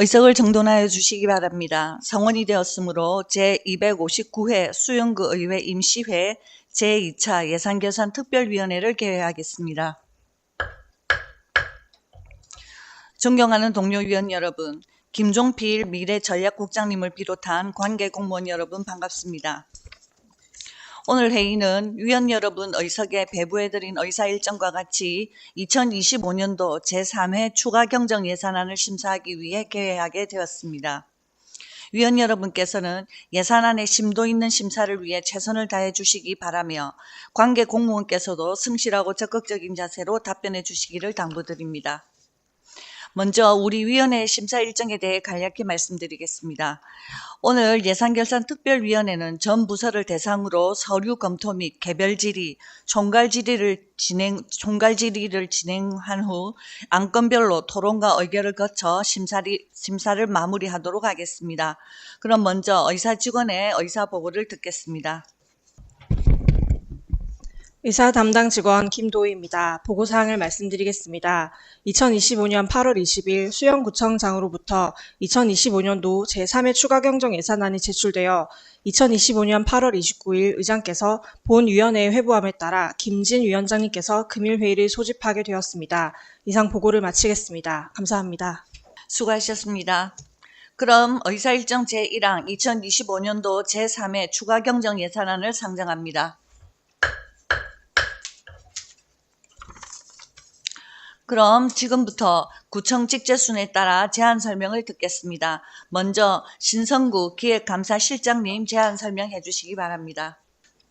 의석을 정돈하여 주시기 바랍니다. 성원이 되었으므로 제259회 수영구 의회 임시회 제2차 예산결산 특별위원회를 개회하겠습니다. 존경하는 동료 위원 여러분, 김종필 미래전략국장님을 비롯한 관계 공무원 여러분 반갑습니다. 오늘 회의는 위원 여러분 의석에 배부해드린 의사일정과 같이 2025년도 제3회 추가경정예산안을 심사하기 위해 개회하게 되었습니다. 위원 여러분께서는 예산안의 심도 있는 심사를 위해 최선을 다해 주시기 바라며 관계 공무원께서도 성실하고 적극적인 자세로 답변해 주시기를 당부드립니다. 먼저 우리 위원회의 심사 일정에 대해 간략히 말씀드리겠습니다. 오늘 예산결산특별위원회는 전 부서를 대상으로 서류 검토 및 개별 질의, 총괄 질의를 진행한 후 안건별로 토론과 의결을 거쳐 심사를 마무리하도록 하겠습니다. 그럼 먼저 의사직원의 의사보고를 듣겠습니다. 의사 담당 직원 김도희입니다. 보고사항을 말씀드리겠습니다. 2025년 8월 20일 수영구청장으로부터 2025년도 제3회 추가경정 예산안이 제출되어 2025년 8월 29일 의장께서 본위원회에 회부함에 따라 김진 위원장님께서 금일 회의를 소집하게 되었습니다. 이상 보고를 마치겠습니다. 감사합니다. 수고하셨습니다. 그럼 의사일정 제1항 2025년도 제3회 추가경정 예산안을 상정합니다. 그럼 지금부터 구청 직제순에 따라 제안 설명을 듣겠습니다. 먼저 신성구 기획감사실장님 제안 설명해 주시기 바랍니다.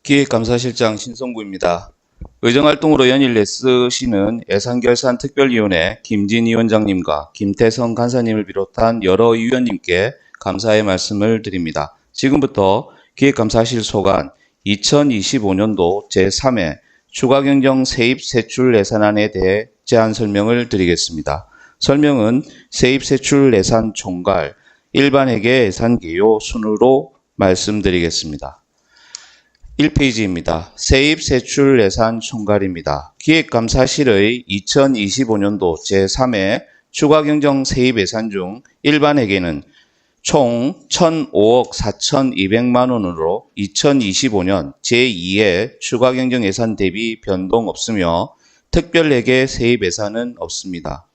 기획감사실장 신성구입니다. 의정활동으로 연일 애쓰시는 예산결산특별위원회 김진 위원장님과 김태성 간사님을 비롯한 여러 위원님께 감사의 말씀을 드립니다. 지금부터 기획감사실 소관 2025년도 제3회 추가경정 세입세출 예산안에 대해 제안 설명을 드리겠습니다. 설명은 세입세출 예산 총괄, 일반회계 예산 개요 순으로 말씀드리겠습니다. 1페이지입니다. 세입세출 예산 총괄입니다. 기획감사실의 2025년도 제3회 추가경정 세입예산 중 일반회계는 총 1,005억 4,200만 원으로 2025년 제2회 추가경정 예산 대비 변동 없으며 특별회계 세입 예산은 없습니다.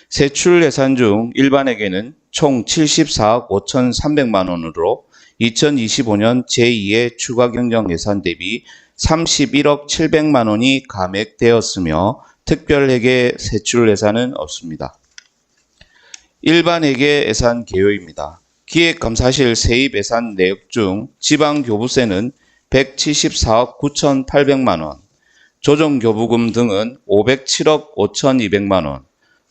세출 예산 중 일반회계는 총 74억 5,300만 원으로 2025년 제2회 추가경정 예산 대비 31억 700만 원이 감액되었으며 특별회계 세출 예산은 없습니다. 일반회계 예산 개요입니다. 기획감사실 세입 예산 내역 중 지방교부세는 174억 9,800만 원, 조정교부금 등은 507억 5,200만 원,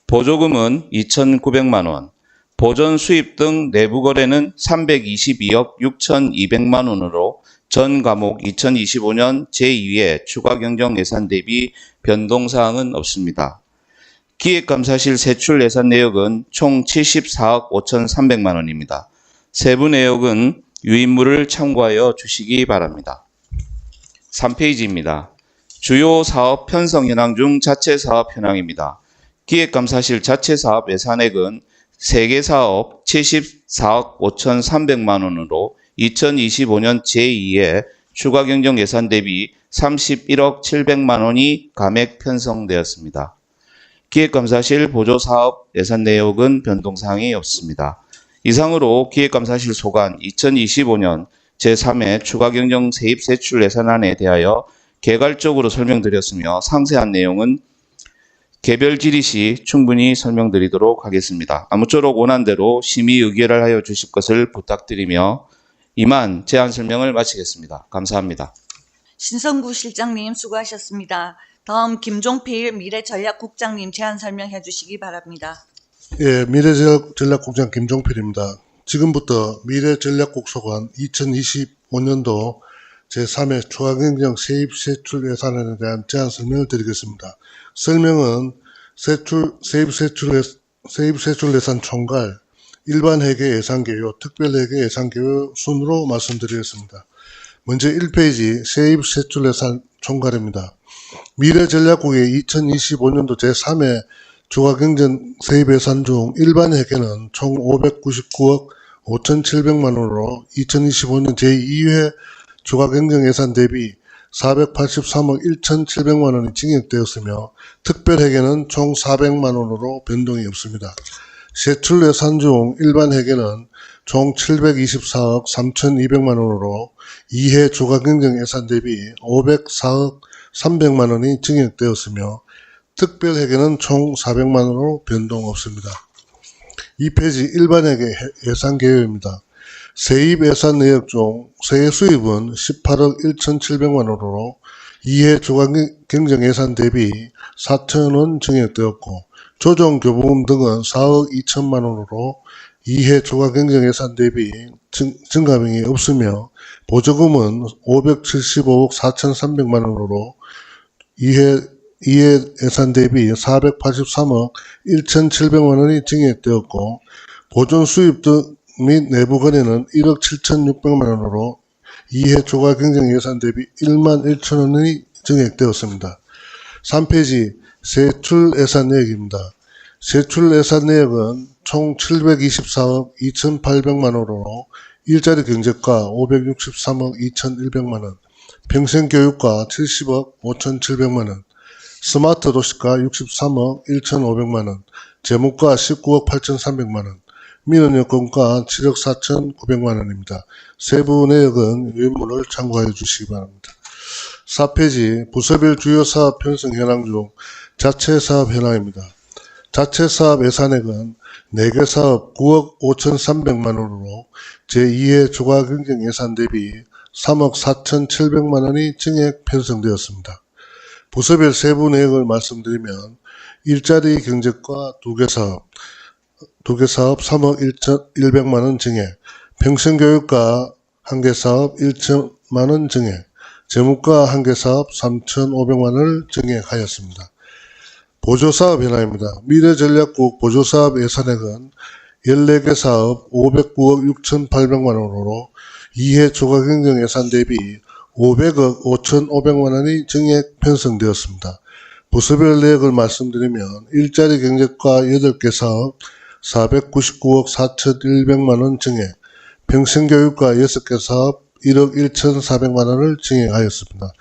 보조금은 2,900만 원, 보전수입 등 내부거래는 322억 6,200만 원으로 전 과목 2025년 제2회 추가경정 예산 대비 변동사항은 없습니다. 기획감사실 세출 예산 내역은 총 74억 5,300만 원입니다. 세부 내역은 유인물을 참고하여 주시기 바랍니다. 3페이지입니다. 주요 사업 편성 현황 중 자체 사업 현황입니다. 기획감사실 자체 사업 예산액은 3개 사업 74억 5,300만 원으로 2025년 제2회 추가경정 예산 대비 31억 700만 원이 감액 편성되었습니다. 기획감사실 보조사업 예산 내역은 변동사항이 없습니다. 이상으로 기획감사실 소관 2025년 제3회 추가경정 세입세출 예산안에 대하여 개괄적으로 설명드렸으며 상세한 내용은 개별 질의 시 충분히 설명드리도록 하겠습니다. 아무쪼록 원안대로 심의 의결을 하여 주실 것을 부탁드리며 이만 제안 설명을 마치겠습니다. 감사합니다. 신성구 실장님 수고하셨습니다. 다음 김종필 미래전략국장님 제안 설명해 주시기 바랍니다. 예, 미래전략국장 김종필입니다. 지금부터 미래전략국 소관 2025년도 제3회 추가경정 세입세출 예산안에 대한 제안 설명을 드리겠습니다. 설명은 세입세출 예산 총괄, 일반회계 예산개요, 특별회계 예산개요 순으로 말씀드리겠습니다. 먼저 1페이지 세입세출 예산 총괄입니다. 미래전략국의 2025년도 제3회 추가경정 세입 예산 중 일반 회계는 총 599억 5,700만 원으로 2025년 제2회 추가경정 예산 대비 483억 1,700만 원이 증액되었으며 특별회계는 총 400만 원으로 변동이 없습니다. 세출 예산 중 일반 회계는 총 724억 3,200만 원으로 2회 추가경정 예산 대비 504억 300만 원이 증액되었으며 특별회계는 총 400만 원으로 변동 없습니다. 2페이지 일반회계 예산 개요입니다. 세입 예산 내역 중 세액 수입은 18억 1,700만 원으로 2회 추가경정 예산 대비 4,000원 증액되었고 조정 교부금 등은 4억 2천만 원으로 2회 추가경정 예산 대비 증감이 없으며 보조금은 575억 4,300만 원으로 2회 예산 대비 483억 1,700만 원이 증액되었고 보존 수입 등 및 내부 거래는 1억 7,600만 원으로 2회 추가 경정 예산 대비 1만 1천 원이 증액되었습니다. 3페이지 세출 예산 내역입니다. 세출 예산 내역은 총 724억 2,800만 원으로 일자리 경제과 563억 2,100만 원, 평생교육과 70억 5,700만 원, 스마트 도시과 63억 1,500만 원, 재무과 19억 8,300만 원, 민원여건과 7억 4,900만 원입니다. 세부 내역은原문을 참고하여 주시기 바랍니다. 4페이지 부서별 주요 사업 편성 현황 중 자체 사업 현황입니다. 자체 사업 예산액은 4개 사업 9억 5,300만 원으로 제2회 추가 경정 예산 대비 3억 4,700만 원이 증액 편성되었습니다. 부서별 세부 내역을 말씀드리면 일자리 경제과 2개 사업 3억 1,100만 원 증액, 평생교육과 1개 사업 1천만 원 증액, 재무과 1개 사업 3,500만 원을 증액하였습니다. 보조사업 현황입니다. 미래전략국 보조사업 예산액은 14개 사업 509억 6,800만 원으로 2회 추가경정 예산 대비 500억 5,500만 원이 증액 편성되었습니다. 부서별 내역을 말씀드리면 일자리 경제과 8개 사업 499억 4,100만 원 증액, 평생교육과 6개 사업 1억 1,400만 원을 증액하였습니다.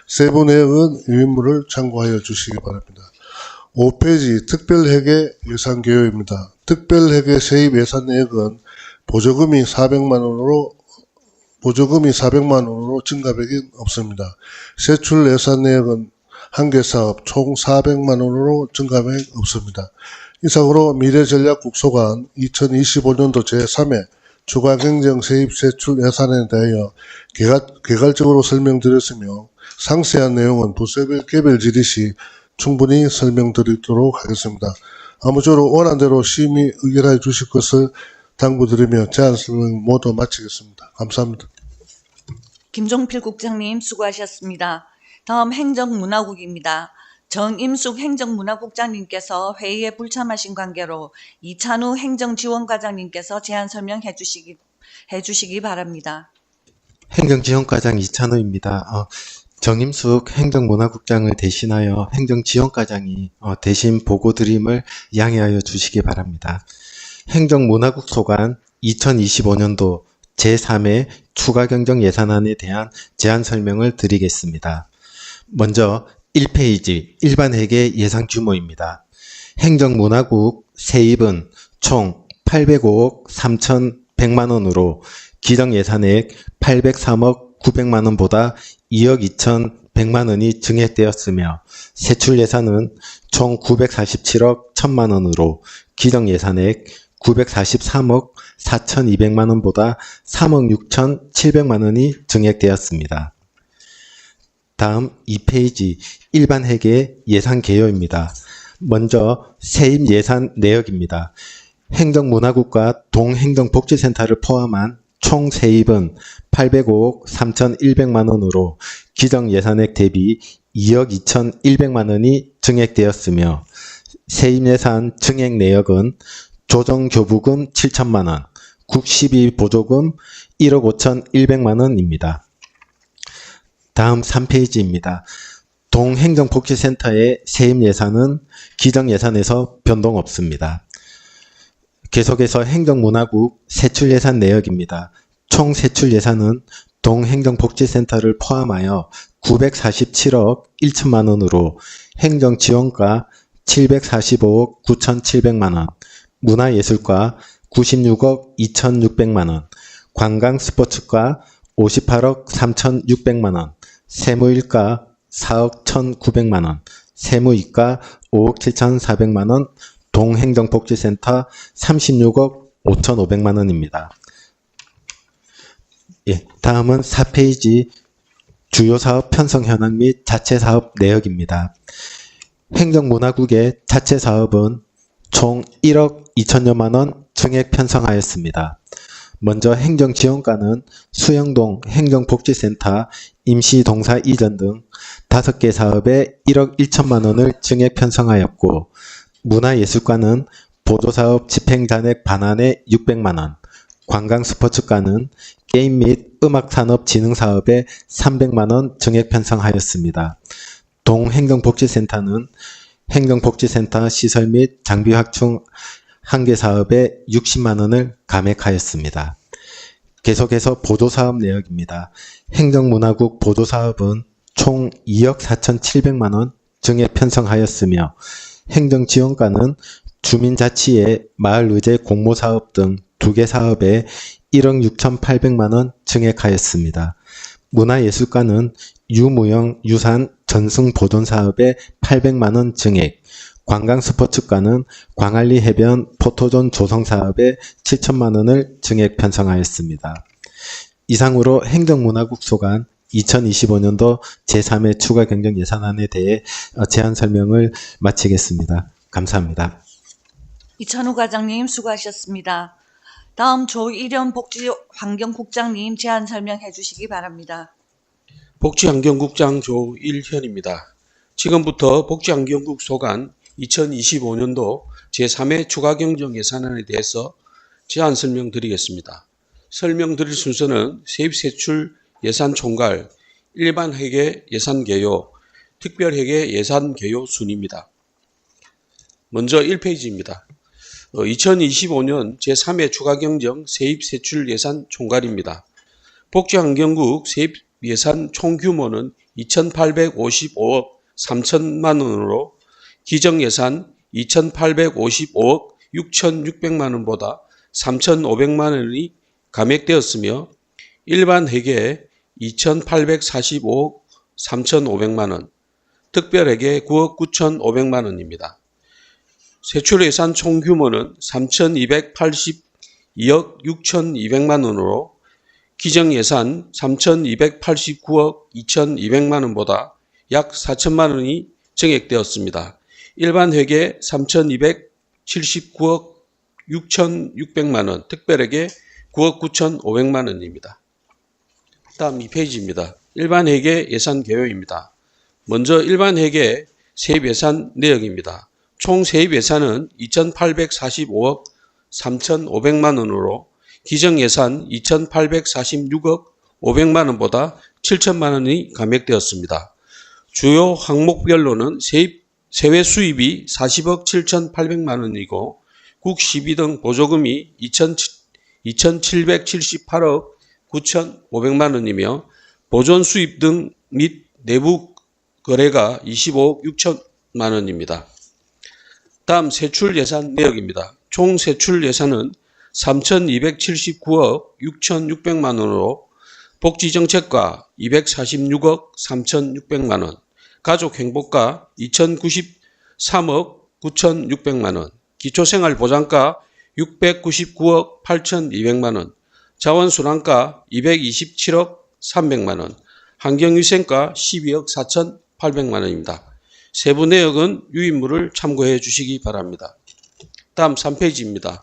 세부 내역은 유인물을 참고하여 주시기 바랍니다. 5페이지 특별회계 예산 개요입니다. 특별회계 세입 예산 내역은 보조금이 400만 원으로 증가액이 없습니다. 세출 예산 내역은 1개 사업 총 400만 원으로 증가액 없습니다. 이상으로 미래전략국 소관 2025년도 제3회 추가경정 세입 세출 예산에 대하여 개괄적으로 설명드렸으며 상세한 내용은 부서별 개별 질의 시 충분히 설명드리도록 하겠습니다. 아무쪼록 원안대로 심의 의결해 주실 것을 당부드리며 제안 설명 모두 마치겠습니다. 감사합니다. 김종필 국장님 수고하셨습니다. 다음 행정문화국입니다. 정임숙 행정문화국장님께서 회의에 불참하신 관계로 이찬우 행정지원과장님께서 제안 설명해 주시기 바랍니다. 행정지원과장 이찬우입니다. 정임숙 행정문화국장을 대신하여 행정지원과장이 대신 보고드림을 양해하여 주시기 바랍니다. 행정문화국 소관 2025년도 제3회 추가경정 예산안에 대한 제안 설명을 드리겠습니다. 먼저 1페이지 일반회계 예산 규모입니다. 행정문화국 세입은 총 805억 3,100만 원으로 기정예산액 803억 900만 원보다 2억 2,100만 원이 증액되었으며 세출예산은 총 947억 1,000만 원으로 기정예산액 943억 4,200만 원보다 3억 6,700만 원이 증액되었습니다. 다음 2페이지 일반회계 예산 개요입니다. 먼저 세입 예산 내역입니다. 행정문화국과 동행정복지센터를 포함한 총 세입은 805억 3,100만 원으로 기정예산액 대비 2억 2,100만 원이 증액되었으며 세입예산 증액 내역은 조정교부금 7천만 원, 국시비 보조금 1억 5,100만 원입니다. 다음 3페이지입니다. 동행정복지센터의 세입 예산은 기정 예산에서 변동 없습니다. 계속해서 행정문화국 세출 예산 내역입니다. 총 세출 예산은 동행정복지센터를 포함하여 947억 1천만 원으로 행정지원과 745억 9,700만 원, 문화예술과 96억 2,600만 원, 관광스포츠과 58억 3,600만 원, 세무일과 4억 1,900만 원, 세무이과 5억 7,400만 원, 동행정복지센터 36억 5,500만 원입니다. 예, 다음은 4페이지 주요 사업 편성 현황 및 자체 사업 내역입니다. 행정문화국의 자체 사업은 총 1억 2천여만 원 증액 편성하였습니다. 먼저 행정지원과는 수영동 행정복지센터 임시동사 이전 등 5개 사업에 1억 1천만 원을 증액 편성하였고, 문화예술과는 보조사업 집행잔액 반환에 600만 원, 관광스포츠과는 게임 및 음악산업진흥사업에 300만 원 증액 편성하였습니다. 동행정복지센터는 행정복지센터 시설 및 장비 확충 1개 사업에 60만 원을 감액하였습니다. 계속해서 보조사업 내역입니다. 행정문화국 보조사업은 총 2억 4,700만 원 증액 편성하였으며, 행정지원과는 주민자치의 마을의제 공모사업 등 2개 사업에 1억 6,800만 원 증액하였습니다. 문화예술과는 유무형 유산 전승 보존 사업에 800만 원 증액, 관광스포츠과는 광안리 해변 포토존 조성 사업에 7천만 원을 증액 편성하였습니다. 이상으로 행정문화국 소관 2025년도 제3회 추가 경정 예산안에 대해 제안 설명을 마치겠습니다. 감사합니다. 이찬우 과장님 수고하셨습니다. 다음 조일현 복지환경국장님 제안 설명해 주시기 바랍니다. 복지환경국장 조일현입니다. 지금부터 복지환경국 소관 2025년도 제3회 추가경정 예산안에 대해서 제안 설명드리겠습니다. 설명드릴 순서는 세입세출 예산 총괄, 일반 회계 예산 개요, 특별 회계 예산 개요 순입니다. 먼저 1페이지입니다. 2025년 제3회 추가경정 세입세출 예산 총괄입니다. 복지환경국 세입 예산 총 규모는 2,855억 3천만 원으로 기정예산 2,855억 6,600만 원보다 3,500만 원이 감액되었으며, 일반 회계 2,845억 3,500만 원, 특별회계 9억 9,500만 원입니다. 세출예산 총 규모는 3,282억 6,200만 원으로 기정예산 3,289억 2,200만 원보다 약 4천만 원이 증액되었습니다. 일반 회계 3,279억 6,600만 원, 특별회계 9억 9,500만 원입니다. 다음 2페이지입니다. 일반 회계 예산 개요입니다. 먼저 일반 회계 세입 예산 내역입니다. 총 세입 예산은 2,845억 3,500만 원으로 기정 예산 2,846억 500만 원보다 7천만 원이 감액되었습니다. 주요 항목별로는 세외 수입이 40억 7,800만 원이고 국 시비 등 보조금이 2,778억 9,500만 원이며 보존 수입 등 및 내부 거래가 25억 6천만 원입니다. 다음 세출 예산 내역입니다. 총 세출 예산은 3,279억 6,600만 원으로 복지정책과 246억 3,600만 원, 가족행복과 2,093억 9,600만 원, 기초생활보장과 699억 8,200만 원, 자원순환과 227억 300만 원, 환경위생과 12억 4,800만 원입니다. 세부 내역은 유인물을 참고해 주시기 바랍니다. 다음 3페이지입니다.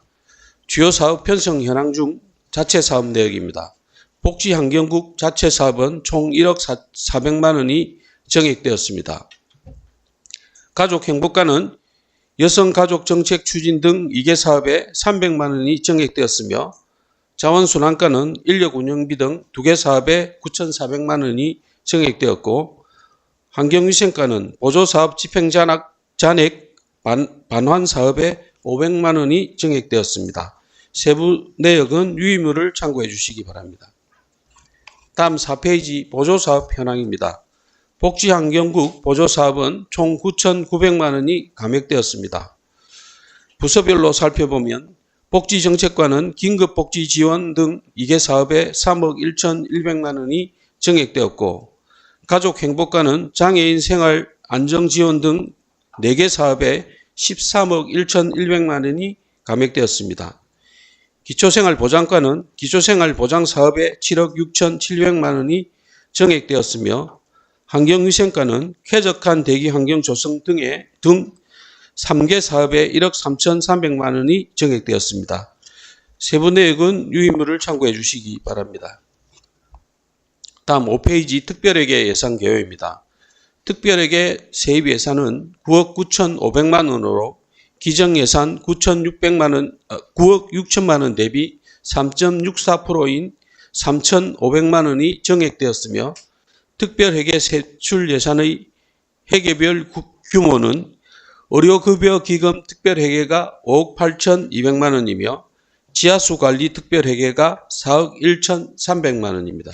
주요 사업 편성 현황 중 자체 사업 내역입니다. 복지환경국 자체 사업은 총 1억 400만 원이 증액되었습니다. 가족행복과는 여성가족정책 추진 등 2개 사업에 300만 원이 증액되었으며, 자원순환과는 인력운영비 등 2개 사업에 9,400만 원이 증액되었고, 환경위생과는 보조사업 집행잔액 반환 사업에 500만 원이 증액되었습니다. 세부 내역은 유의물을 참고해 주시기 바랍니다. 다음 4페이지 보조사업 현황입니다. 복지환경국 보조사업은 총 9,900만 원이 감액되었습니다. 부서별로 살펴보면 복지정책과는 긴급복지지원 등 2개 사업에 3억 1,100만 원이 증액되었고, 가족행복과는 장애인 생활 안정지원 등 4개 사업에 13억 1,100만 원이 감액되었습니다. 기초생활보장과는 기초생활보장 사업에 7억 6,700만 원이 증액되었으며, 환경위생과는 쾌적한 대기환경 조성 등 3개 사업에 1억 3,300만 원이 증액되었습니다. 세부 내역은 유의물을 참고해 주시기 바랍니다. 다음 5페이지 특별회계 예산 개요입니다. 특별회계 세입 예산은 9억 9,500만 원으로 기정예산 9억 6천만 원 대비 3.64%인 3,500만 원이 증액되었으며, 특별회계 세출 예산의 회계별 규모는 의료급여기금 특별회계가 5억 8,200만 원이며 지하수관리 특별회계가 4억 1,300만 원입니다.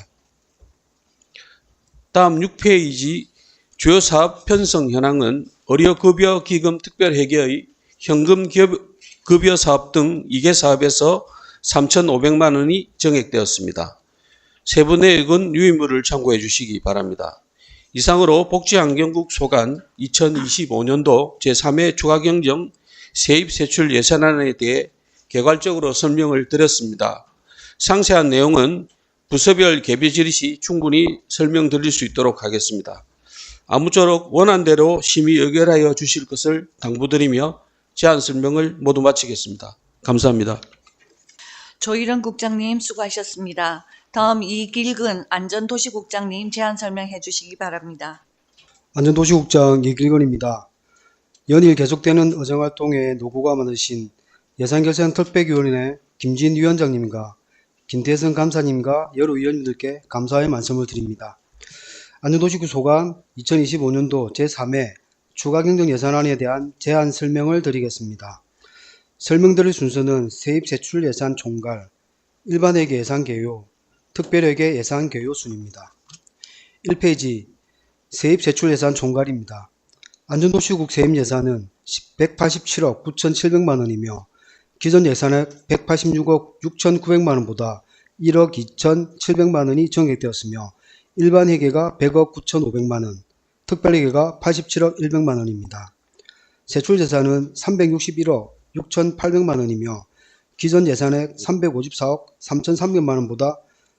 다음 6페이지 주요 사업 편성 현황은 의료급여기금 특별회계의 현금급여 사업 등 2개 사업에서 3,500만 원이 증액되었습니다. 세부 내역은 유의물을 참고해 주시기 바랍니다. 이상으로 복지환경국 소관 2025년도 제3회 추가경정 세입세출 예산안에 대해 개괄적으로 설명을 드렸습니다. 상세한 내용은 부서별 개별 질의 시 충분히 설명드릴 수 있도록 하겠습니다. 아무쪼록 원안대로 심의 의결하여 주실 것을 당부드리며 제안 설명을 모두 마치겠습니다. 감사합니다. 조일원 국장님 수고하셨습니다. 다음 이길근 안전도시국장님 제안 설명해 주시기 바랍니다. 안전도시국장 이길근입니다. 연일 계속되는 의정활동에 노고가 많으신 예산결산 특별위원회 김진 위원장님과 김태성 감사님과 여러 위원님들께 감사의 말씀을 드립니다. 안전도시국 소관 2025년도 제3회 추가경정 예산안에 대한 제안 설명을 드리겠습니다. 설명드릴 순서는 세입세출 예산 총괄, 일반회계 예산 개요, 특별회계 예산 개요 순입니다. 1페이지 세입세출 예산 총괄입니다. 안전도시국 세입 예산은 187억 9,700만 원이며 기존 예산액 186억 6,900만 원보다 1억 2,700만 원이 증액되었으며 일반회계가 100억 9,500만 원, 특별회계가 87억 100만 원입니다. 세출 예산은 361억 6,800만 원이며 기존 예산액 354억 3,300만 원보다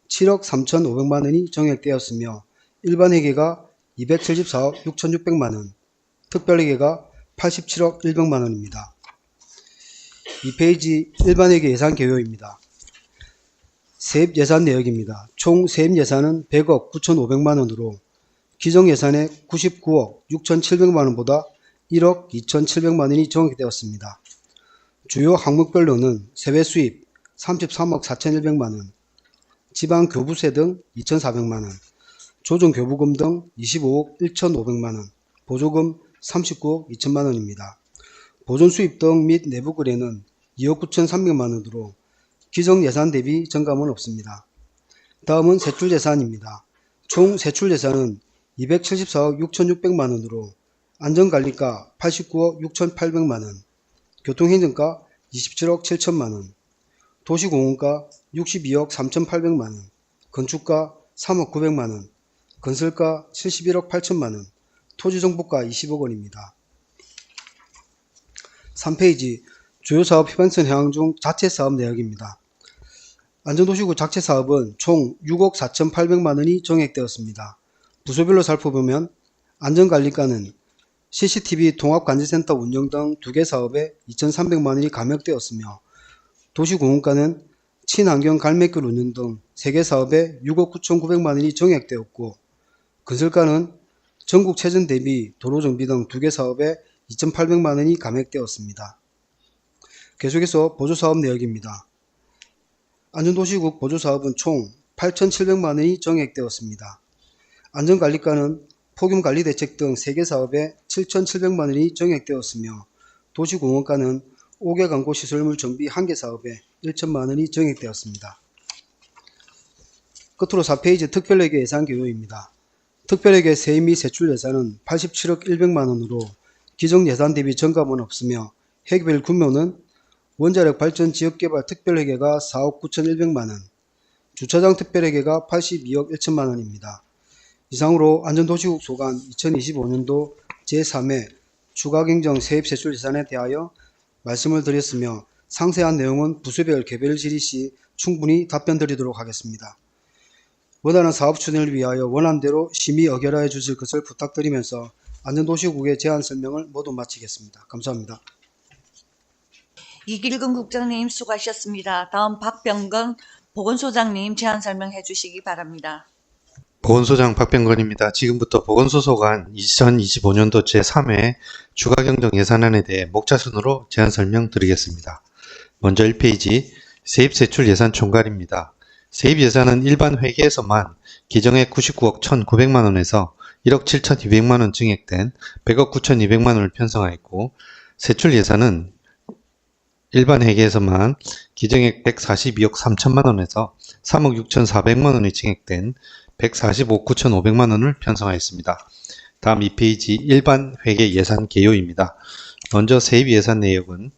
7억 3,500만 원이 증액되었으며 일반회계가 274억 6,600만 원, 특별회계가 87억 100만 원입니다. 2페이지 일반회계 예산 개요입니다. 세입 예산 내역입니다. 총 세입 예산은 100억 9,500만 원으로 기존 예산액 99억 6,700만 원보다 1억 2,700만 원이 증액되었습니다. 주요 항목별로는 세외 수입 33억 4,100만 원, 지방교부세 등 2,400만 원, 조정교부금 등 25억 1,500만 원, 보조금 39억 2천만 원입니다. 보존수입 등 및 내부 거래는 2억 9,300만 원으로 기존 예산 대비 증감은 없습니다. 다음은 세출 예산입니다. 총 세출 예산은 274억 6,600만 원으로 안전관리가 89억 6,800만 원, 교통행정가 27억 7천만 원, 도시공원가 62억 3,800만 원, 건축가 3억 900만 원, 건설가 71억 8천만 원, 토지정보가 20억 원입니다. 3페이지 주요 사업 휴반선 해항 중 자체 사업 내역입니다. 안전도시국 자체 사업은 총 6억 4,800만 원이 증액되었습니다. 부서별로 살펴보면 안전관리과는 CCTV 통합관제센터 운영 등 2개 사업에 2,300만 원이 감액되었으며 도시공원과는 친환경 갈매길 운영 등 3개 사업에 6억 9,900만 원이 증액되었고 건설과는 전국체전 대비 도로정비 등 2개 사업에 2,800만 원이 감액되었습니다. 계속해서 보조사업 내역입니다. 안전도시국 보조사업은 총 8,700만 원이 증액되었습니다. 안전관리과는 폭염관리대책 등 3개 사업에 7,700만 원이 정액되었으며 도시공원과는 5개 광고 시설물 정비 1개 사업에 1천만 원이 정액되었습니다. 끝으로 4페이지 특별회계 예산 개요입니다. 특별회계 세입 및 세출 예산은 87억 100만 원으로 기존 예산 대비 증감은 없으며 회계별 규모는 원자력 발전 지역개발 특별회계가 4억 9,100만 원, 주차장 특별회계가 82억 1천만 원입니다. 이상으로 안전도시국 소관 2025년도 제3회 추가경정 세입세출 예산에 대하여 말씀을 드렸으며 상세한 내용은 부서별 개별 질의 시 충분히 답변드리도록 하겠습니다. 원활한 사업 추진을 위하여 원안대로 심의 의결하여 주실 것을 부탁드리면서 안전도시국의 제안 설명을 모두 마치겠습니다. 감사합니다. 이길근 국장님 수고하셨습니다. 다음 박병건 보건소장님 제안 설명해 주시기 바랍니다. 보건소장 박병건입니다. 지금부터 보건소 소관 2025년도 제3회 추가경정 예산안에 대해 목차순으로 제안 설명드리겠습니다. 먼저 1페이지 세입세출 예산 총괄입니다. 세입 예산은 일반 회계에서만 기정액 99억 1,900만 원에서 1억 7,200만 원 증액된 100억 9,200만 원을 편성하였고, 세출 예산은 일반 회계에서만 기정액 142억 3천만 원에서 3억 6,400만 원이 증액된 145억 9,500만 원을 편성하였습니다. 다음 2페이지 일반 회계 예산 개요입니다. 먼저 세입 예산 내역은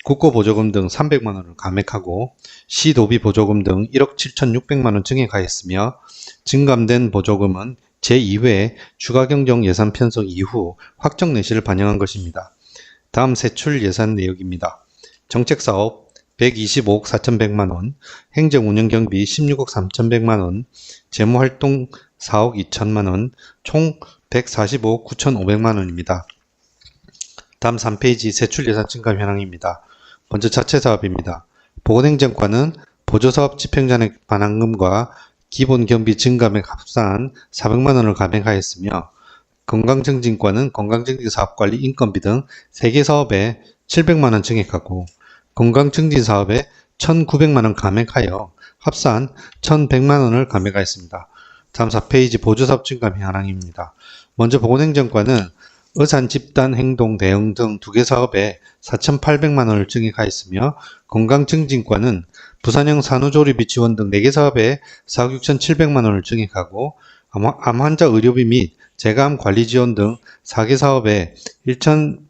국고보조금 등 300만 원을 감액하고 시도비 보조금 등 1억 7,600만 원 증액하였으며, 증감된 보조금은 제2회 추가경정 예산 편성 이후 확정 내시를 반영한 것입니다. 다음 세출 예산 내역입니다. 정책사업 125억 4,100만 원, 행정운영경비 16억 3,100만 원, 재무활동 4억 2천만 원, 총 145억 9,500만 원입니다. 다음 3페이지 세출 예산 증감 현황입니다. 먼저 자체사업입니다. 보건행정과는 보조사업 집행잔액 반환금과 기본경비 증감액 합산 400만 원을 감액하였으며, 건강증진과는 건강증진사업관리 인건비 등 3개 사업에 700만 원 증액하고 건강증진사업에 1,900만 원 감액하여 합산 1,100만 원을 감액하였습니다. 다음 4페이지 보조사업 증감 현황입니다. 먼저 보건행정과는 의산 집단 행동 대응 등 2개 사업에 4,800만 원을 증액하였으며, 건강증진과는 부산형 산후조리비 지원 등 4개 사업에 4억 6,700만 원을 증액하고, 암 환자 의료비 및 재감 관리 지원 등 4개 사업에 1억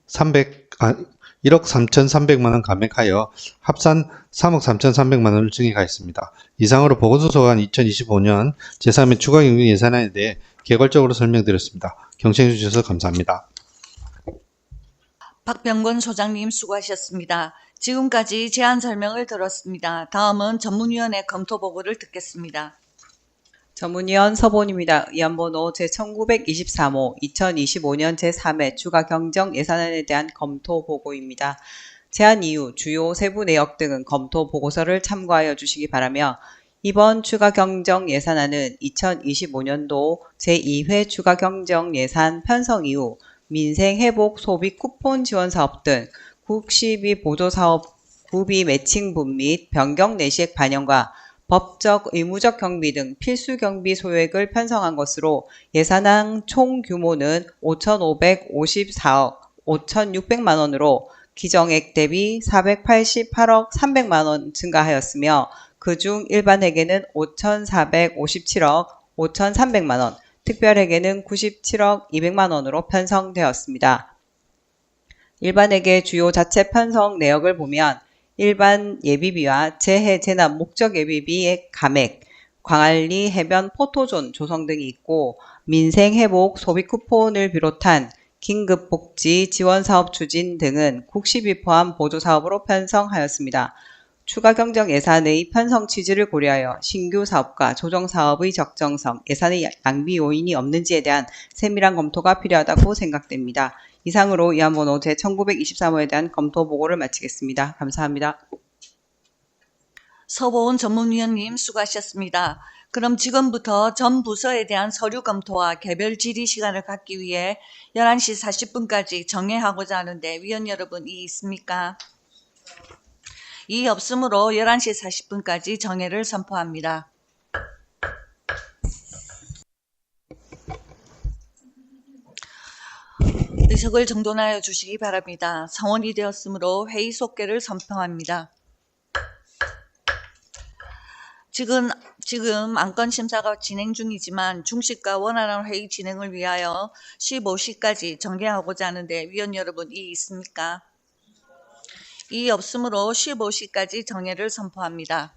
3,300만 원 감액하여 합산 3억 3,300만 원을 증액하였습니다. 이상으로 보건소 소관 2025년 제3회 추가경정 예산안에 대해 개괄적으로 설명드렸습니다. 경청해 주셔서 감사합니다. 박병건 소장님 수고하셨습니다. 지금까지 제안 설명을 들었습니다. 다음은 전문위원회 검토 보고를 듣겠습니다. 전문위원 서본입니다. 의안번호 제1923호 2025년 제3회 추가경정 예산안에 대한 검토 보고입니다. 제안 이유, 주요 세부 내역 등은 검토 보고서를 참고하여 주시기 바라며, 이번 추가경정 예산안은 2025년도 제2회 추가경정 예산 편성 이후 민생회복 소비 쿠폰 지원사업 등 국시비 보조사업 구비 매칭분 및 변경 내시액 반영과 법적 의무적 경비 등 필수 경비 소액을 편성한 것으로 예산안 총 규모는 5,554억 5,600만 원으로 기정액 대비 488억 300만 원 증가하였으며, 그중 일반회계는 5,457억 5,300만 원, 특별회계는 97억 200만 원으로 편성되었습니다. 일반회계 주요 자체 편성 내역을 보면 일반 예비비와 재해 재난 목적 예비비의 감액, 광안리 해변 포토존 조성 등이 있고, 민생회복 소비 쿠폰을 비롯한 긴급복지 지원사업 추진 등은 국시비 포함 보조사업으로 편성하였습니다. 추가경정 예산의 편성 취지를 고려하여 신규 사업과 조정 사업의 적정성, 예산의 낭비 요인이 없는지에 대한 세밀한 검토가 필요하다고 생각됩니다. 이상으로 의안번호 제1923호에 대한 검토 보고를 마치겠습니다. 감사합니다. 서보은 전문위원님 수고하셨습니다. 그럼 지금부터 전 부서에 대한 서류 검토와 개별 질의 시간을 갖기 위해 11시 40분까지 정회하고자 하는데 위원 여러분 이의 있습니까? 이의 없으므로 11시 40분까지 정회를 선포합니다. 의석을 정돈하여 주시기 바랍니다. 성원이 되었으므로 회의 속개를 선포합니다. 지금 안건 심사가 진행 중이지만 중식과 원활한 회의 진행을 위하여 15시까지 정리하고자 하는데 위원 여러분 이의 있습니까? 이의 없으므로 15시까지 정회를 선포합니다.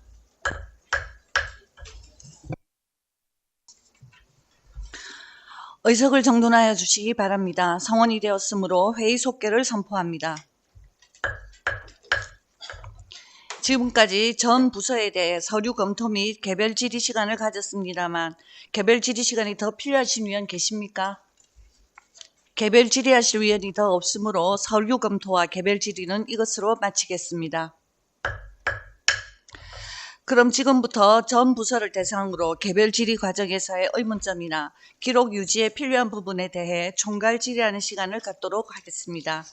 의석을 정돈하여 주시기 바랍니다. 성원이 되었으므로 회의 속개를 선포합니다. 지금까지 전 부서에 대해 서류 검토 및 개별 질의 시간을 가졌습니다만 개별 질의 시간이 더 필요하신 위원 계십니까? 개별 질의하실 위원이 더 없으므로 서류 검토와 개별 질의는 이것으로 마치겠습니다. 그럼 지금부터 전 부서를 대상으로 개별 질의 과정에서의 의문점이나 기록 유지에 필요한 부분에 대해 총괄 질의하는 시간을 갖도록 하겠습니다.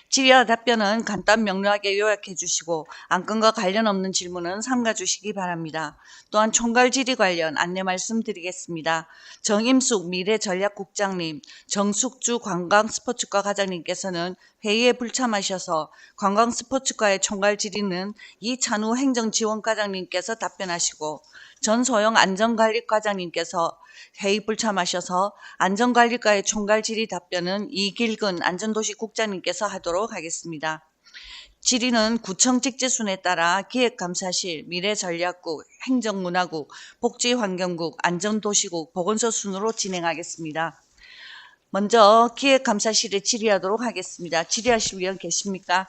질의와 답변은 간단 명료하게 요약해 주시고 안건과 관련 없는 질문은 삼가 주시기 바랍니다. 또한 총괄 질의 관련 안내 말씀드리겠습니다. 정임숙 미래전략국장님, 정숙주 관광스포츠과 과장님께서는 회의에 불참하셔서 관광스포츠과의 총괄 질의는 이찬우 행정지원과장님께서 답변하시고 전소영 안전관리과장님께서 회의 불참하셔서 안전관리과의 총괄 질의 답변은 이길근 안전도시국장님께서 하도록 하겠습니다. 질의는 구청 직제순에 따라 기획감사실, 미래전략국, 행정문화국, 복지환경국, 안전도시국, 보건소 순으로 진행하겠습니다. 먼저 기획감사실에 질의하도록 하겠습니다. 질의하실 위원 계십니까?